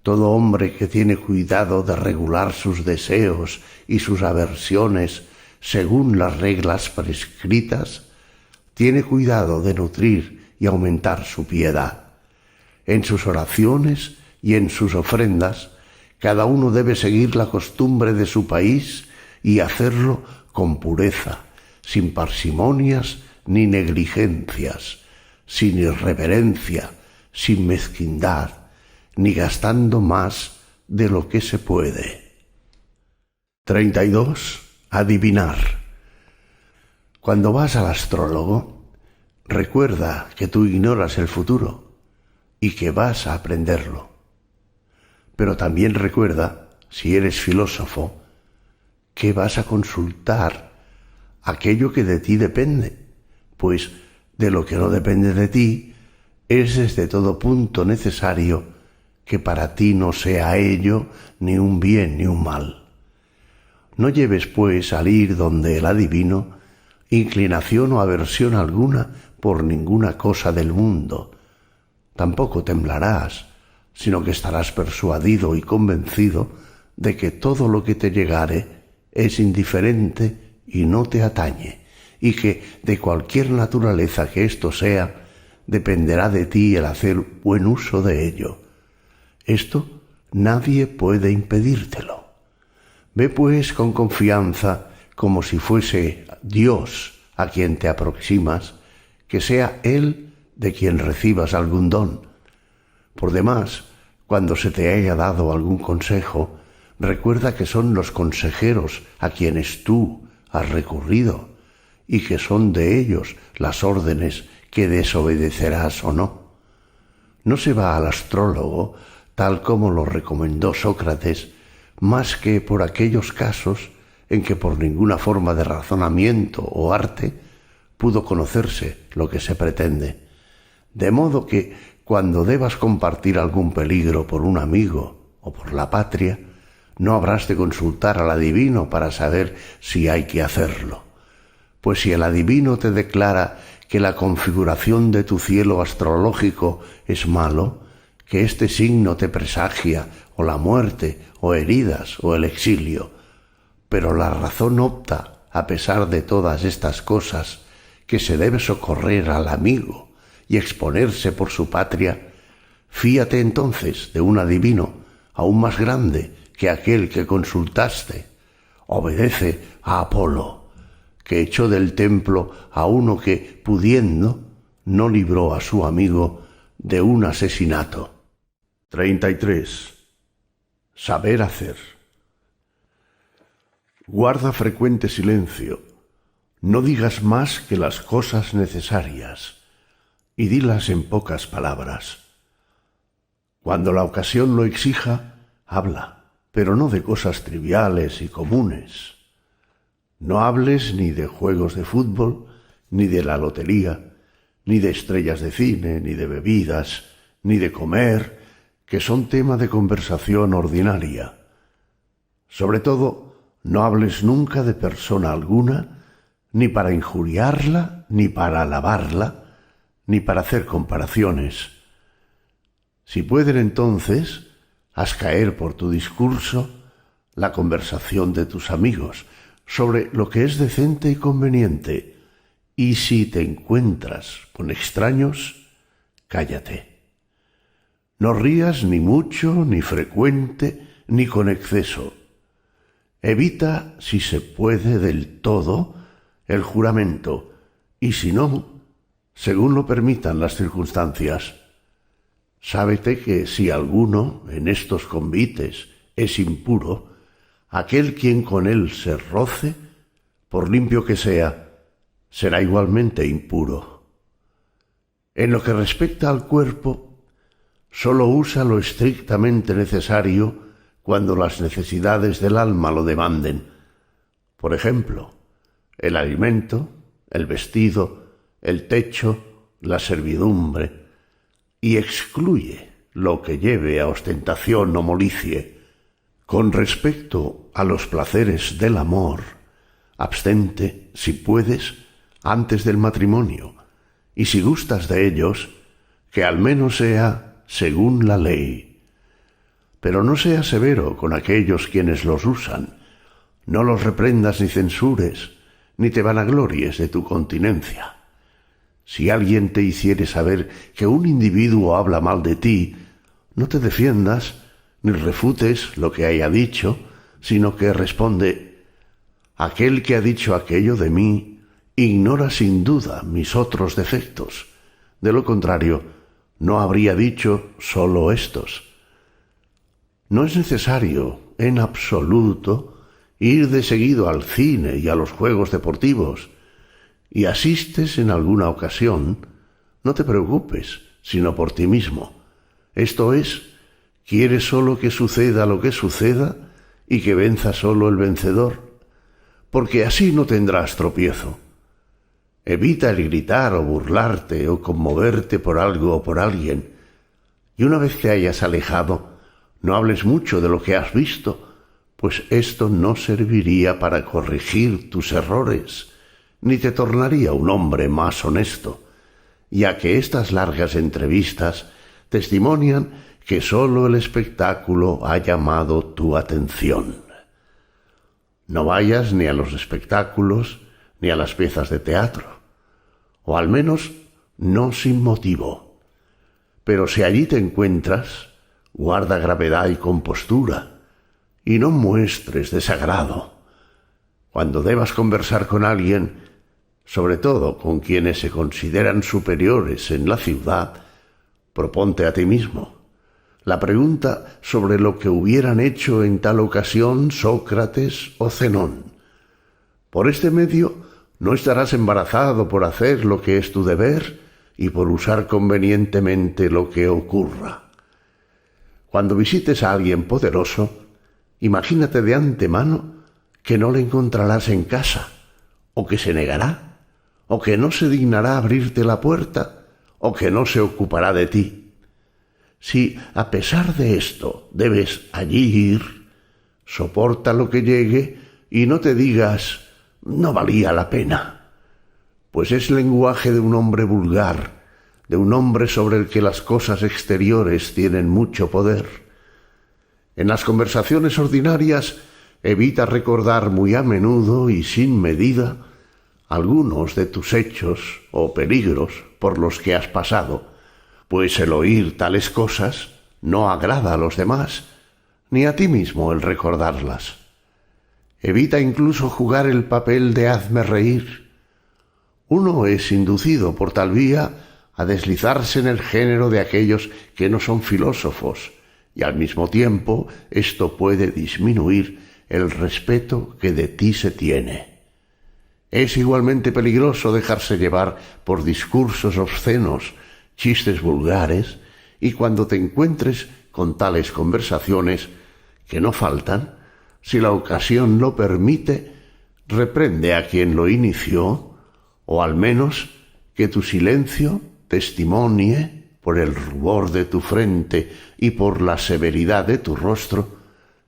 todo hombre que tiene cuidado de regular sus deseos y sus aversiones según las reglas prescritas, tiene cuidado de nutrir y aumentar su piedad. En sus oraciones y en sus ofrendas, cada uno debe seguir la costumbre de su país y hacerlo con pureza, sin parsimonias ni negligencias, sin irreverencia, sin mezquindad, ni gastando más de lo que se puede. 32. Adivinar. Cuando vas al astrólogo, recuerda que tú ignoras el futuro y que vas a aprenderlo. Pero también recuerda, si eres filósofo, que vas a consultar aquello que de ti depende, pues de lo que no depende de ti es desde todo punto necesario que para ti no sea ello ni un bien ni un mal. No lleves, pues, al ir donde el adivino inclinación o aversión alguna por ninguna cosa del mundo. Tampoco temblarás, sino que estarás persuadido y convencido de que todo lo que te llegare es indiferente y no te atañe, y que de cualquier naturaleza que esto sea, dependerá de ti el hacer buen uso de ello. Esto nadie puede impedírtelo. Ve pues con confianza, como si fuese Dios a quien te aproximas, que sea Él de quien recibas algún don. Por demás, cuando se te haya dado algún consejo, recuerda que son los consejeros a quienes tú has recurrido y que son de ellos las órdenes que desobedecerás o no. No se va al astrólogo, tal como lo recomendó Sócrates, más que por aquellos casos en que por ninguna forma de razonamiento o arte pudo conocerse lo que se pretende. De modo que, cuando debas compartir algún peligro por un amigo o por la patria, no habrás de consultar al adivino para saber si hay que hacerlo. Pues si el adivino te declara que la configuración de tu cielo astrológico es malo, que este signo te presagia o la muerte, o heridas, o el exilio, pero la razón opta, a pesar de todas estas cosas, que se debe socorrer al amigo y exponerse por su patria, fíate entonces de un adivino aún más grande que aquel que consultaste. Obedece a Apolo, que echó del templo a uno que, pudiendo, no libró a su amigo de un asesinato. 33. Saber hacer. Guarda frecuente silencio. No digas más que las cosas necesarias, y dilas en pocas palabras. Cuando la ocasión lo exija, habla, pero no de cosas triviales y comunes. No hables ni de juegos de fútbol, ni de la lotería, ni de estrellas de cine, ni de bebidas, ni de comer, que son tema de conversación ordinaria. Sobre todo, no hables nunca de persona alguna, ni para injuriarla, ni para alabarla, ni para hacer comparaciones. Si pueden entonces, haz caer por tu discurso la conversación de tus amigos sobre lo que es decente y conveniente, y si te encuentras con extraños, cállate. No rías ni mucho, ni frecuente, ni con exceso. Evita, si se puede del todo, el juramento, y si no, según lo permitan las circunstancias. Sábete que si alguno en estos convites es impuro, aquel quien con él se roce, por limpio que sea, será igualmente impuro. En lo que respecta al cuerpo, sólo usa lo estrictamente necesario cuando las necesidades del alma lo demanden. Por ejemplo, el alimento, el vestido, el techo, la servidumbre, y excluye lo que lleve a ostentación o molicie. Con respecto a los placeres del amor, abstente, si puedes, antes del matrimonio, y si gustas de ellos, que al menos sea según la ley. Pero no seas severo con aquellos quienes los usan, no los reprendas ni censures, ni te vanaglories de tu continencia. Si alguien te hiciere saber que un individuo habla mal de ti, no te defiendas ni refutes lo que haya dicho, sino que responde: aquel que ha dicho aquello de mí ignora sin duda mis otros defectos. De lo contrario, no habría dicho sólo estos. No es necesario, en absoluto, ir de seguido al cine y a los juegos deportivos. Y asistes en alguna ocasión, no te preocupes, sino por ti mismo. Esto es, quieres solo que suceda lo que suceda y que venza solo el vencedor, porque así no tendrás tropiezo. Evita el gritar o burlarte o conmoverte por algo o por alguien, y una vez que hayas alejado, no hables mucho de lo que has visto, pues esto no serviría para corregir tus errores, ni te tornaría un hombre más honesto, ya que estas largas entrevistas testimonian que sólo el espectáculo ha llamado tu atención. No vayas ni a los espectáculos ni a las piezas de teatro, o al menos no sin motivo. Pero si allí te encuentras, guarda gravedad y compostura, y no muestres desagrado. Cuando debas conversar con alguien, sobre todo con quienes se consideran superiores en la ciudad, proponte a ti mismo la pregunta sobre lo que hubieran hecho en tal ocasión Sócrates o Zenón. Por este medio no estarás embarazado por hacer lo que es tu deber y por usar convenientemente lo que ocurra. Cuando visites a alguien poderoso, imagínate de antemano que no le encontrarás en casa, o que se negará, o que no se dignará abrirte la puerta, o que no se ocupará de ti. Si, a pesar de esto, debes allí ir, soporta lo que llegue y no te digas «no valía la pena», pues es lenguaje de un hombre vulgar, de un hombre sobre el que las cosas exteriores tienen mucho poder. En las conversaciones ordinarias, evita recordar muy a menudo y sin medida algunos de tus hechos o peligros por los que has pasado, pues el oír tales cosas no agrada a los demás, ni a ti mismo el recordarlas. Evita incluso jugar el papel de hazme reír. Uno es inducido por tal vía a deslizarse en el género de aquellos que no son filósofos, y al mismo tiempo esto puede disminuir el respeto que de ti se tiene. Es igualmente peligroso dejarse llevar por discursos obscenos, chistes vulgares, y cuando te encuentres con tales conversaciones, que no faltan, si la ocasión lo permite, reprende a quien lo inició, o al menos que tu silencio testimonie por el rubor de tu frente y por la severidad de tu rostro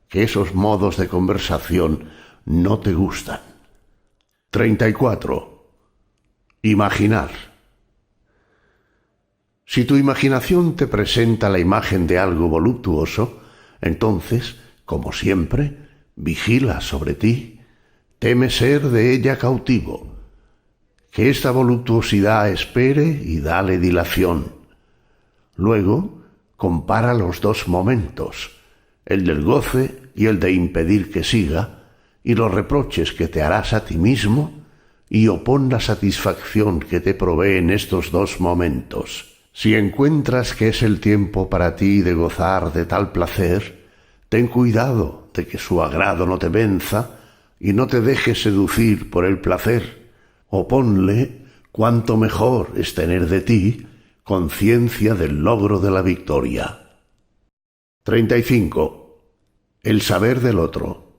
que esos modos de conversación no te gustan. 34. Imaginar. Si tu imaginación te presenta la imagen de algo voluptuoso, entonces, como siempre, vigila sobre ti, teme ser de ella cautivo. Que esta voluptuosidad espere y dale dilación. Luego, compara los dos momentos, el del goce y el de impedir que siga, y los reproches que te harás a ti mismo, y opón la satisfacción que te proveen estos dos momentos. Si encuentras que es el tiempo para ti de gozar de tal placer, ten cuidado de que su agrado no te venza y no te dejes seducir por el placer. Oponle cuánto mejor es tener de ti conciencia del logro de la victoria. 35. El saber del otro.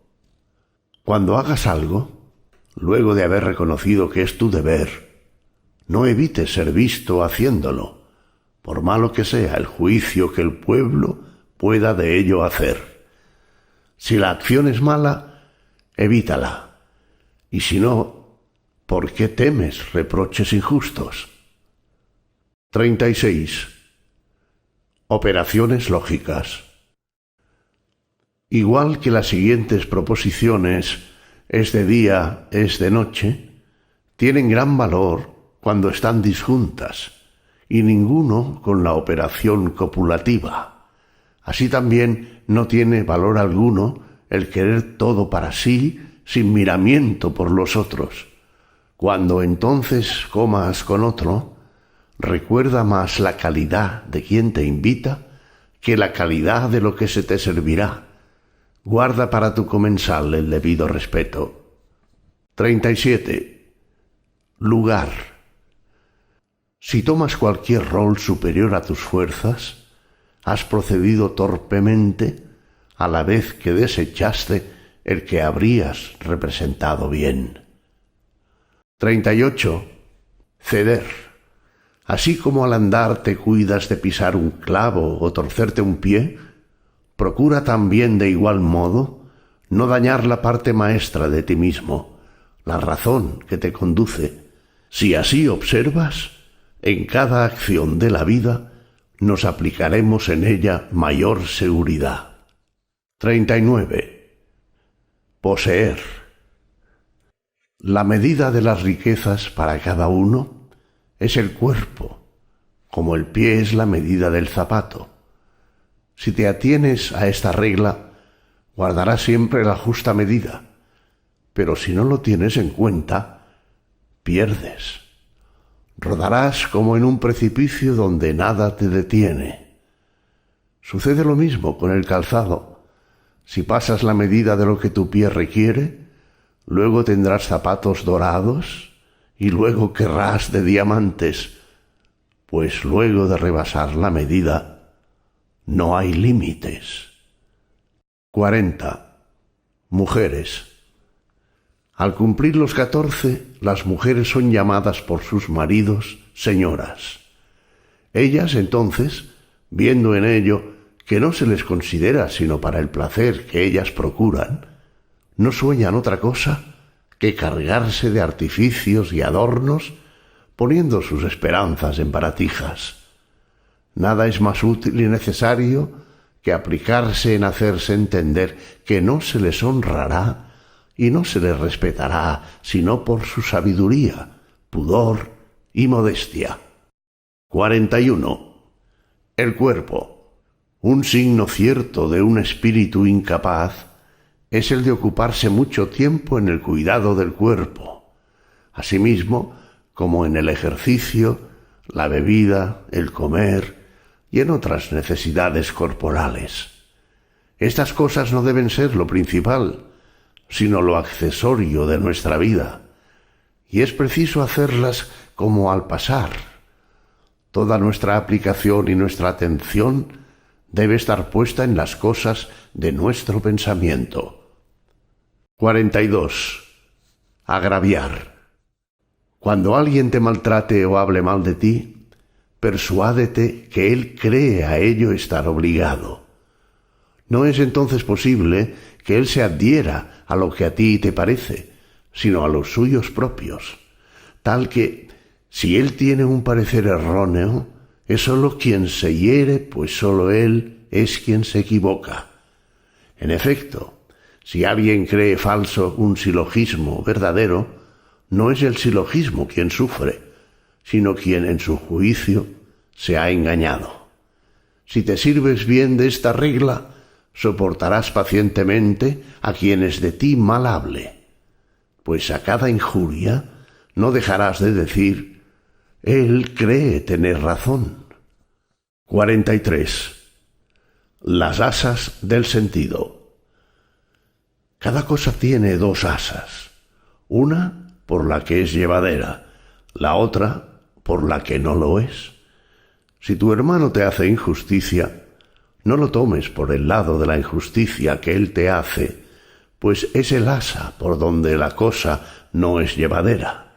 Cuando hagas algo, luego de haber reconocido que es tu deber, no evites ser visto haciéndolo, por malo que sea el juicio que el pueblo pueda de ello hacer. Si la acción es mala, evítala, y si no, ¿por qué temes reproches injustos? 36. Operaciones lógicas. Igual que las siguientes proposiciones, es de día, es de noche, tienen gran valor cuando están disjuntas, y ninguno con la operación copulativa. Así también no tiene valor alguno el querer todo para sí sin miramiento por los otros. Cuando entonces comas con otro, recuerda más la calidad de quien te invita que la calidad de lo que se te servirá. Guarda para tu comensal el debido respeto. 37. Lugar. Si tomas cualquier rol superior a tus fuerzas, has procedido torpemente a la vez que desechaste el que habrías representado bien. 38. Ceder. Así como al andar te cuidas de pisar un clavo o torcerte un pie, procura también de igual modo no dañar la parte maestra de ti mismo, la razón que te conduce. Si así observas, en cada acción de la vida nos aplicaremos en ella mayor seguridad. 39. Poseer. La medida de las riquezas para cada uno es el cuerpo, como el pie es la medida del zapato. Si te atienes a esta regla, guardarás siempre la justa medida, pero si no lo tienes en cuenta, pierdes. Rodarás como en un precipicio donde nada te detiene. Sucede lo mismo con el calzado. Si pasas la medida de lo que tu pie requiere, luego tendrás zapatos dorados y luego querrás de diamantes, pues luego de rebasar la medida, no hay límites. 40. Mujeres. Al cumplir los 14, las mujeres son llamadas por sus maridos señoras. Ellas, entonces, viendo en ello que no se les considera sino para el placer que ellas procuran, no sueñan otra cosa que cargarse de artificios y adornos, poniendo sus esperanzas en baratijas. Nada es más útil y necesario que aplicarse en hacerse entender que no se les honrará y no se les respetará sino por su sabiduría, pudor y modestia. 41. El cuerpo. Un signo cierto de un espíritu incapaz es el de ocuparse mucho tiempo en el cuidado del cuerpo, asimismo como en el ejercicio, la bebida, el comer y en otras necesidades corporales. Estas cosas no deben ser lo principal, sino lo accesorio de nuestra vida, y es preciso hacerlas como al pasar. Toda nuestra aplicación y nuestra atención debe estar puesta en las cosas de nuestro pensamiento. 42. Agraviar. Cuando alguien te maltrate o hable mal de ti, persuádete que él cree a ello estar obligado. No es entonces posible que él se adhiera a lo que a ti te parece, sino a los suyos propios, tal que, si él tiene un parecer erróneo, es sólo quien se hiere, pues sólo él es quien se equivoca. En efecto, si alguien cree falso un silogismo verdadero, no es el silogismo quien sufre, sino quien en su juicio se ha engañado. Si te sirves bien de esta regla, soportarás pacientemente a quienes de ti mal hable, pues a cada injuria no dejarás de decir: él cree tener razón. 43. Las asas del sentido. Cada cosa tiene dos asas, una por la que es llevadera, la otra por la que no lo es. Si tu hermano te hace injusticia, no lo tomes por el lado de la injusticia que él te hace, pues es el asa por donde la cosa no es llevadera.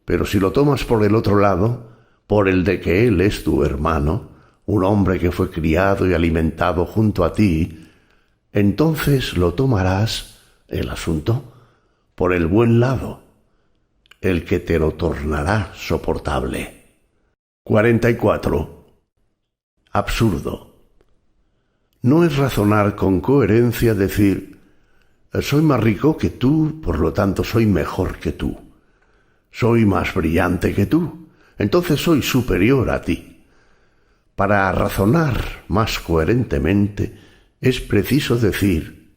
Pero si lo tomas por el otro lado, por el de que él es tu hermano, un hombre que fue criado y alimentado junto a ti, entonces lo tomarás, el asunto, por el buen lado, el que te lo tornará soportable. 44. Absurdo. No es razonar con coherencia decir: soy más rico que tú, por lo tanto soy mejor que tú. Soy más brillante que tú, entonces soy superior a ti. Para razonar más coherentemente es preciso decir: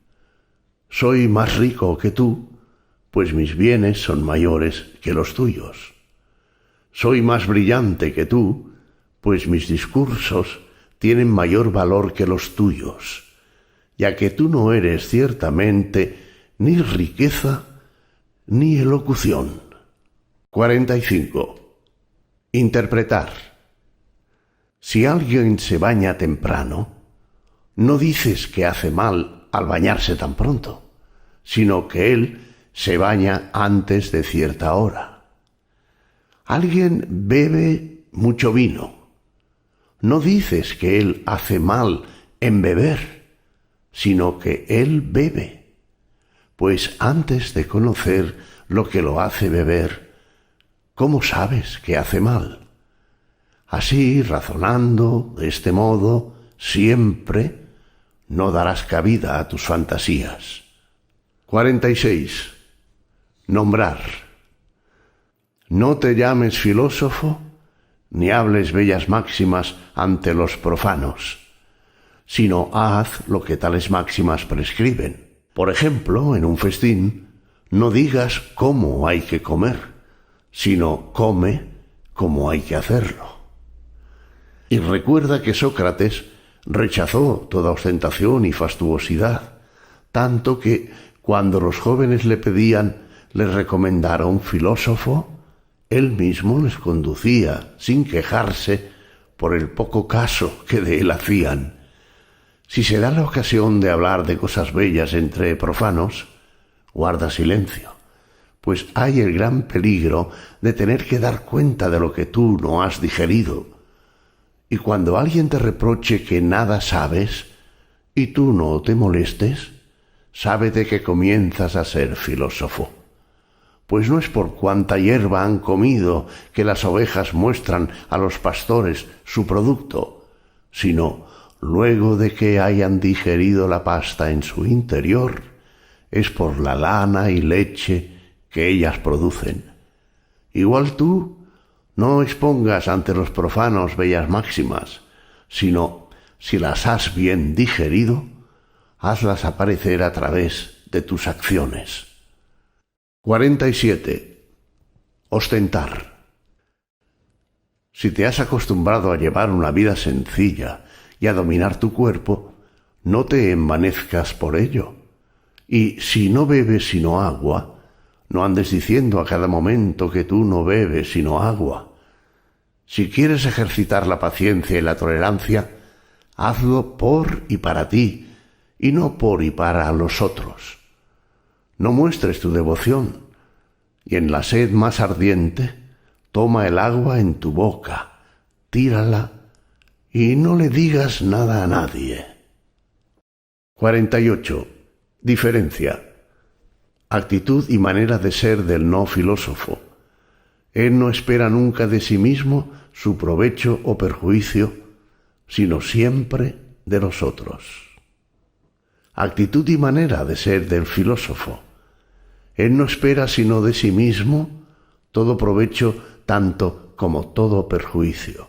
soy más rico que tú, pues mis bienes son mayores que los tuyos. Soy más brillante que tú, pues mis discursos tienen mayor valor que los tuyos, ya que tú no eres ciertamente ni riqueza ni elocución. 45. Interpretar. Si alguien se baña temprano, no dices que hace mal al bañarse tan pronto, sino que él se baña antes de cierta hora. Alguien bebe mucho vino. No dices que él hace mal en beber, sino que él bebe, pues antes de conocer lo que lo hace beber, ¿cómo sabes que hace mal? Así, razonando de este modo, siempre no darás cabida a tus fantasías. 46. Nombrar. No te llames filósofo, ni hables bellas máximas ante los profanos, sino haz lo que tales máximas prescriben. Por ejemplo, en un festín, no digas cómo hay que comer, sino come como hay que hacerlo. Y recuerda que Sócrates rechazó toda ostentación y fastuosidad, tanto que cuando los jóvenes le pedían les recomendara un filósofo, él mismo les conducía, sin quejarse, por el poco caso que de él hacían. Si se da la ocasión de hablar de cosas bellas entre profanos, guarda silencio, pues hay el gran peligro de tener que dar cuenta de lo que tú no has digerido. Y cuando alguien te reproche que nada sabes, y tú no te molestes, sábete que comienzas a ser filósofo. Pues no es por cuánta hierba han comido que las ovejas muestran a los pastores su producto, sino luego de que hayan digerido la pasta en su interior, es por la lana y leche que ellas producen. Igual tú, no expongas ante los profanos bellas máximas, sino, si las has bien digerido, hazlas aparecer a través de tus acciones. 47. Ostentar. Si te has acostumbrado a llevar una vida sencilla y a dominar tu cuerpo, no te envanezcas por ello, Y si no bebes sino agua, no andes diciendo a cada momento que tú no bebes sino agua. Si quieres ejercitar la paciencia y la tolerancia, hazlo por y para ti, y no por y para los otros. No muestres tu devoción, y en la sed más ardiente, toma el agua en tu boca, tírala, y no le digas nada a nadie. 48. Diferencia. Actitud y manera de ser del no filósofo. Él no espera nunca de sí mismo su provecho o perjuicio, sino siempre de los otros. Actitud y manera de ser del filósofo. Él no espera sino de sí mismo todo provecho tanto como todo perjuicio.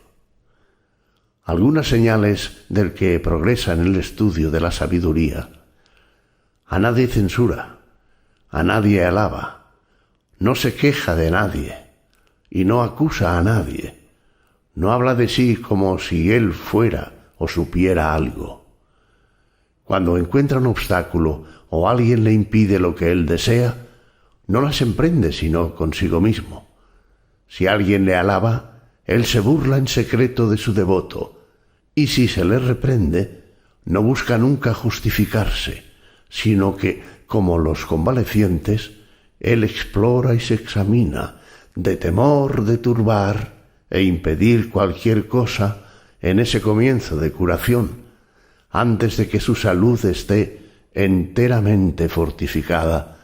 Algunas señales del que progresa en el estudio de la sabiduría. A nadie censura, a nadie alaba, no se queja de nadie y no acusa a nadie. No habla de sí como si él fuera o supiera algo. Cuando encuentra un obstáculo o alguien le impide lo que él desea, no las emprende sino consigo mismo. Si alguien le alaba, él se burla en secreto de su devoto, y si se le reprende, no busca nunca justificarse, sino que, como los convalecientes, él explora y se examina, de temor de turbar e impedir cualquier cosa en ese comienzo de curación, antes de que su salud esté enteramente fortificada.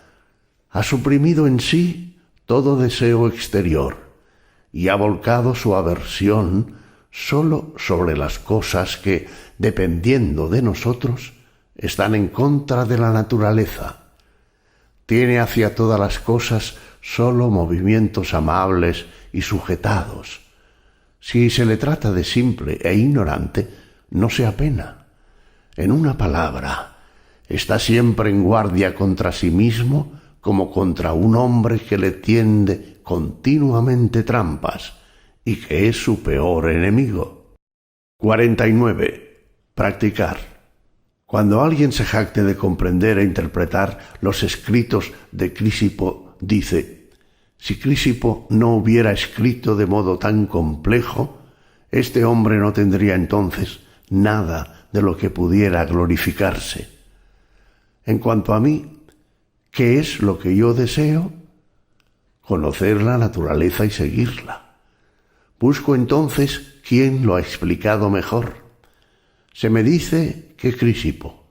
Ha suprimido en sí todo deseo exterior y ha volcado su aversión sólo sobre las cosas que, dependiendo de nosotros, están en contra de la naturaleza. Tiene hacia todas las cosas sólo movimientos amables y sujetados. Si se le trata de simple e ignorante, no se apena. En una palabra, está siempre en guardia contra sí mismo como contra un hombre que le tiende continuamente trampas y que es su peor enemigo. 49. Practicar. Cuando alguien se jacte de comprender e interpretar los escritos de Crisipo, dice: si Crisipo no hubiera escrito de modo tan complejo, este hombre no tendría entonces nada de lo que pudiera glorificarse. En cuanto a mí, ¿qué es lo que yo deseo? Conocer la naturaleza y seguirla. Busco entonces quién lo ha explicado mejor. Se me dice que Crisipo.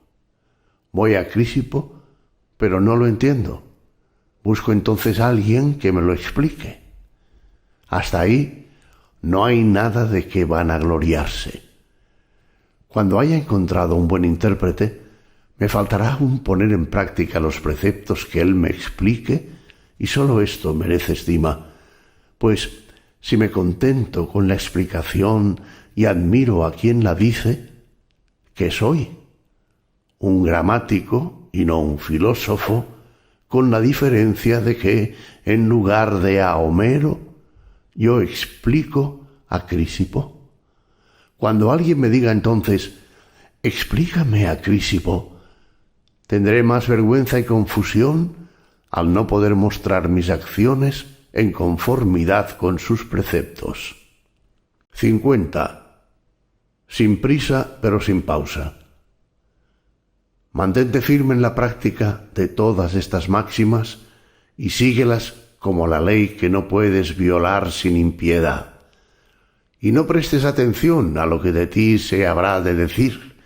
Voy a Crisipo, pero no lo entiendo. Busco entonces a alguien que me lo explique. Hasta ahí no hay nada de que vanagloriarse. Cuando haya encontrado un buen intérprete, me faltará aún poner en práctica los preceptos que él me explique, y sólo esto merece estima, pues si me contento con la explicación y admiro a quien la dice, ¿qué soy? Un gramático y no un filósofo, con la diferencia de que, en lugar de a Homero, yo explico a Crisipo. Cuando alguien me diga entonces, explícame a Crisipo, tendré más vergüenza y confusión al no poder mostrar mis acciones en conformidad con sus preceptos. 50. Sin prisa pero sin pausa. Mantente firme en la práctica de todas estas máximas y síguelas como la ley que no puedes violar sin impiedad. Y no prestes atención a lo que de ti se habrá de decir,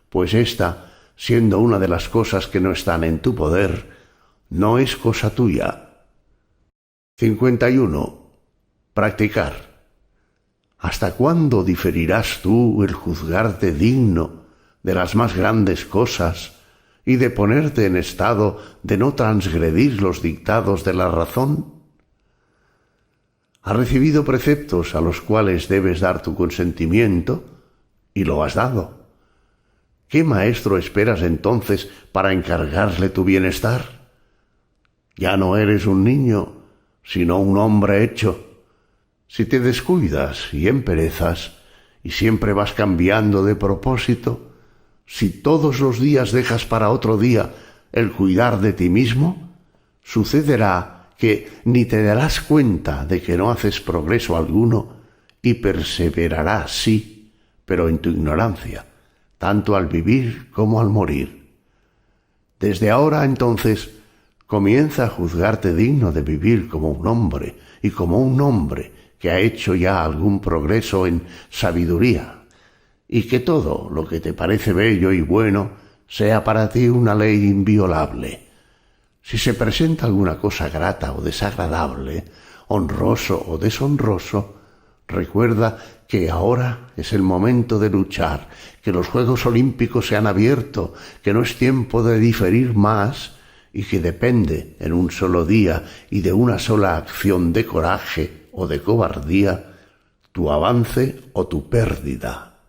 pues esta, siendo una de las cosas que no están en tu poder, no es cosa tuya. 51. Practicar. ¿Hasta cuándo diferirás tú el juzgarte digno de las más grandes cosas y de ponerte en estado de no transgredir los dictados de la razón? Has recibido preceptos a los cuales debes dar tu consentimiento y lo has dado. ¿Qué maestro esperas entonces para encargarle tu bienestar? Ya no eres un niño, sino un hombre hecho. Si te descuidas y emperezas, y siempre vas cambiando de propósito, si todos los días dejas para otro día el cuidar de ti mismo, sucederá que ni te darás cuenta de que no haces progreso alguno y perseverarás, sí, pero en tu ignorancia, tanto al vivir como al morir. Desde ahora, entonces, comienza a juzgarte digno de vivir como un hombre y como un hombre que ha hecho ya algún progreso en sabiduría, y que todo lo que te parece bello y bueno sea para ti una ley inviolable. Si se presenta alguna cosa grata o desagradable, honroso o deshonroso, recuerda que ahora es el momento de luchar, que los Juegos Olímpicos se han abierto, que no es tiempo de diferir más y que depende en un solo día y de una sola acción de coraje o de cobardía tu avance o tu pérdida.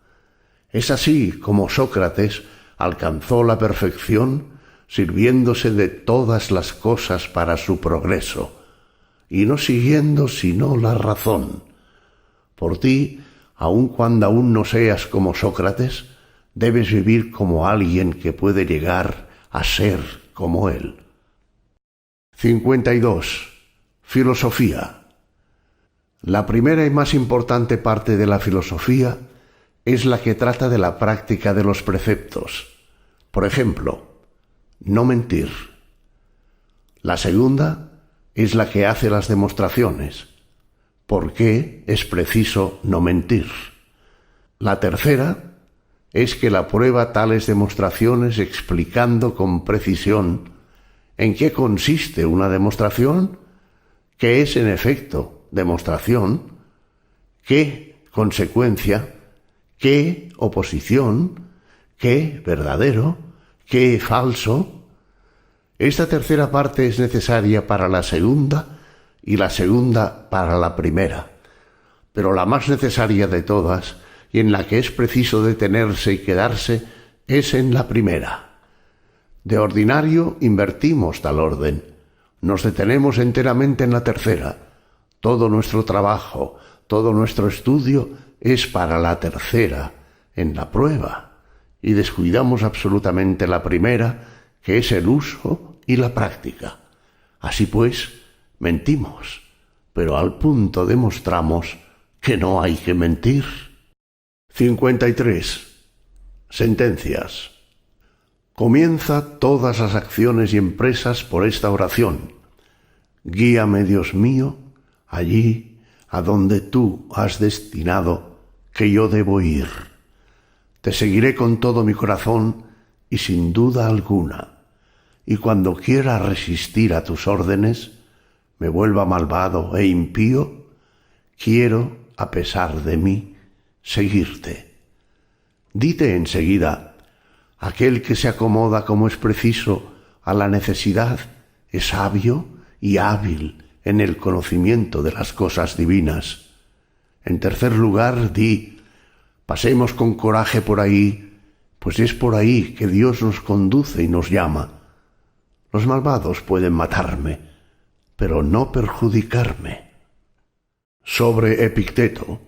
Es así como Sócrates alcanzó la perfección sirviéndose de todas las cosas para su progreso y no siguiendo sino la razón. Por ti, aun cuando aún no seas como Sócrates, debes vivir como alguien que puede llegar a ser como él. 52. Filosofía. La primera y más importante parte de la filosofía es la que trata de la práctica de los preceptos. Por ejemplo, no mentir. La segunda es la que hace las demostraciones. ¿Por qué es preciso no mentir? La tercera es que la prueba tales demostraciones explicando con precisión en qué consiste una demostración, qué es en efecto demostración, qué consecuencia, qué oposición, qué verdadero, qué falso. Esta tercera parte es necesaria para la segunda y la segunda para la primera, pero la más necesaria de todas y en la que es preciso detenerse y quedarse es en la primera. De ordinario invertimos tal orden, nos detenemos enteramente en la tercera. Todo nuestro trabajo, todo nuestro estudio es para la tercera, en la prueba, y descuidamos absolutamente la primera, que es el uso y la práctica. Así pues, mentimos, pero al punto demostramos que no hay que mentir. 53. Sentencias. Comienza todas las acciones y empresas por esta oración. Guíame, Dios mío, allí a donde tú has destinado que yo debo ir. Te seguiré con todo mi corazón y sin duda alguna, y cuando quiera resistir a tus órdenes, me vuelva malvado e impío, quiero, a pesar de mí, seguirte. Dite enseguida, aquel que se acomoda como es preciso a la necesidad es sabio y hábil en el conocimiento de las cosas divinas. En tercer lugar, di, pasemos con coraje por ahí, pues es por ahí que Dios nos conduce y nos llama. Los malvados pueden matarme, pero no perjudicarme. Sobre Epicteto.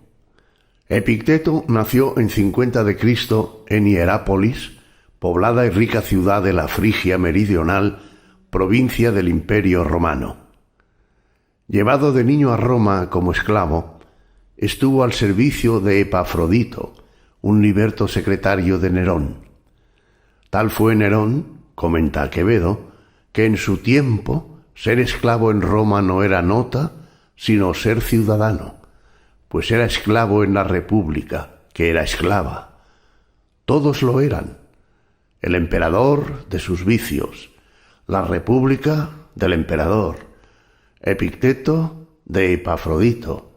Epicteto nació en 50 de Cristo en Hierápolis, poblada y rica ciudad de la Frigia meridional, provincia del Imperio Romano. Llevado de niño a Roma como esclavo, estuvo al servicio de Epafrodito, un liberto secretario de Nerón. Tal fue Nerón, comenta Quevedo, que en su tiempo ser esclavo en Roma no era nota, sino ser ciudadano, pues era esclavo en la República, que era esclava. Todos lo eran. El emperador de sus vicios, la República del emperador, Epicteto de Epafrodito.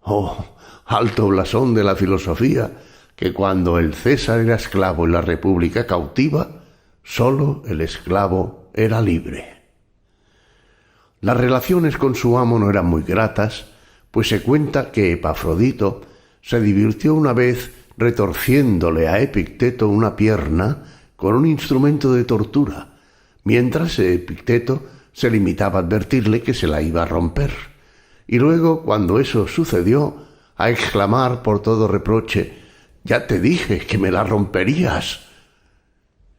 Oh, alto blasón de la filosofía, que cuando el César era esclavo y la República cautiva, sólo el esclavo era libre. Las relaciones con su amo no eran muy gratas, pues se cuenta que Epafrodito se divirtió una vez retorciéndole a Epicteto una pierna con un instrumento de tortura, mientras Epicteto se limitaba a advertirle que se la iba a romper, y luego, cuando eso sucedió, a exclamar por todo reproche: «Ya te dije que me la romperías».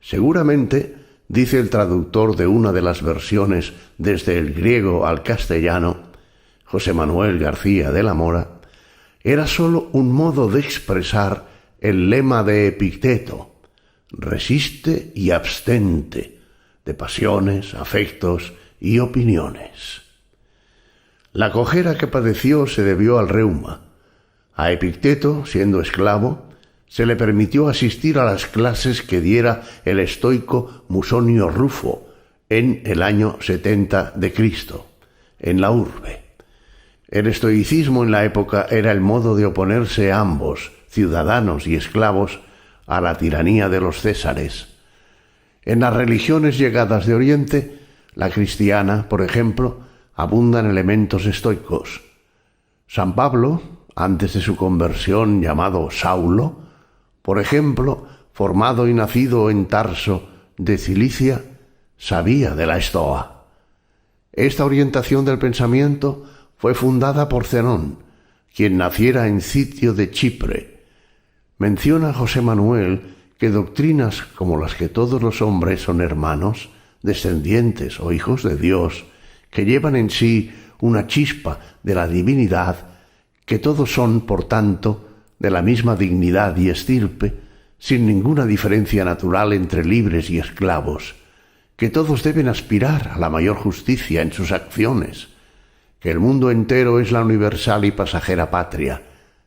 Seguramente dice el traductor de una de las versiones desde el griego al castellano, José Manuel García de la Mora, era sólo un modo de expresar el lema de Epicteto: resiste y abstente de pasiones, afectos y opiniones. La cojera que padeció se debió al reuma. A Epicteto, siendo esclavo, se le permitió asistir a las clases que diera el estoico Musonio Rufo en el año 70 de Cristo, en la urbe. El estoicismo en la época era el modo de oponerse a ambos, ciudadanos y esclavos, a la tiranía de los césares. En las religiones llegadas de Oriente, la cristiana, por ejemplo, abundan elementos estoicos. San Pablo, antes de su conversión llamado Saulo, por ejemplo, formado y nacido en Tarso de Cilicia, sabía de la Estoa. Esta orientación del pensamiento fue fundada por Zenón, quien naciera en Sitio de Chipre. Menciona José Manuel que doctrinas como las que todos los hombres son hermanos, descendientes o hijos de Dios, que llevan en sí una chispa de la divinidad, que todos son, por tanto, de la misma dignidad y estirpe, sin ninguna diferencia natural entre libres y esclavos, que todos deben aspirar a la mayor justicia en sus acciones, que el mundo entero es la universal y pasajera patria,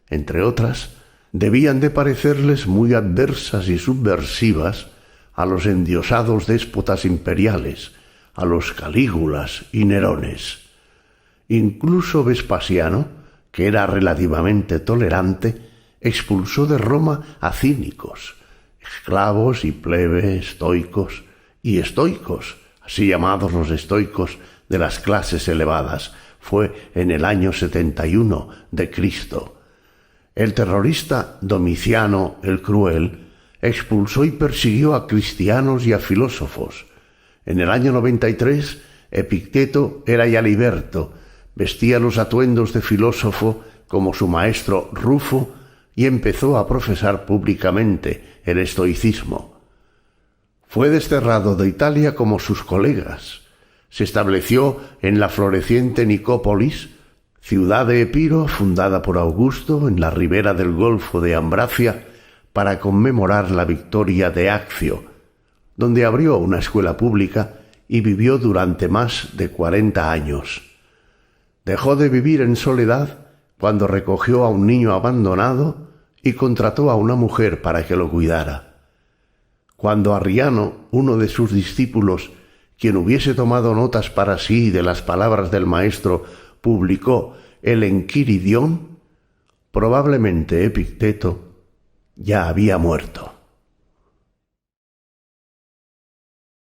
entre otras, debían de parecerles muy adversas y subversivas a los endiosados déspotas imperiales, a los Calígulas y Nerones. Incluso Vespasiano, que era relativamente tolerante, expulsó de Roma a cínicos, esclavos y plebe estoicos y estoicos, así llamados los estoicos de las clases elevadas. Fue en el año 71 de Cristo. El terrorista Domiciano el Cruel expulsó y persiguió a cristianos y a filósofos. En el año 93, Epicteto era ya liberto, vestía los atuendos de filósofo como su maestro Rufo y empezó a profesar públicamente el estoicismo. Fue desterrado de Italia como sus colegas. Se estableció en la floreciente Nicópolis, ciudad de Epiro fundada por Augusto en la ribera del Golfo de Ambracia para conmemorar la victoria de Accio, donde abrió una escuela pública y vivió durante más de 40 años. Dejó de vivir en soledad cuando recogió a un niño abandonado y contrató a una mujer para que lo cuidara. Cuando Arriano, uno de sus discípulos, quien hubiese tomado notas para sí de las palabras del maestro, publicó el Enquiridión, probablemente Epicteto ya había muerto.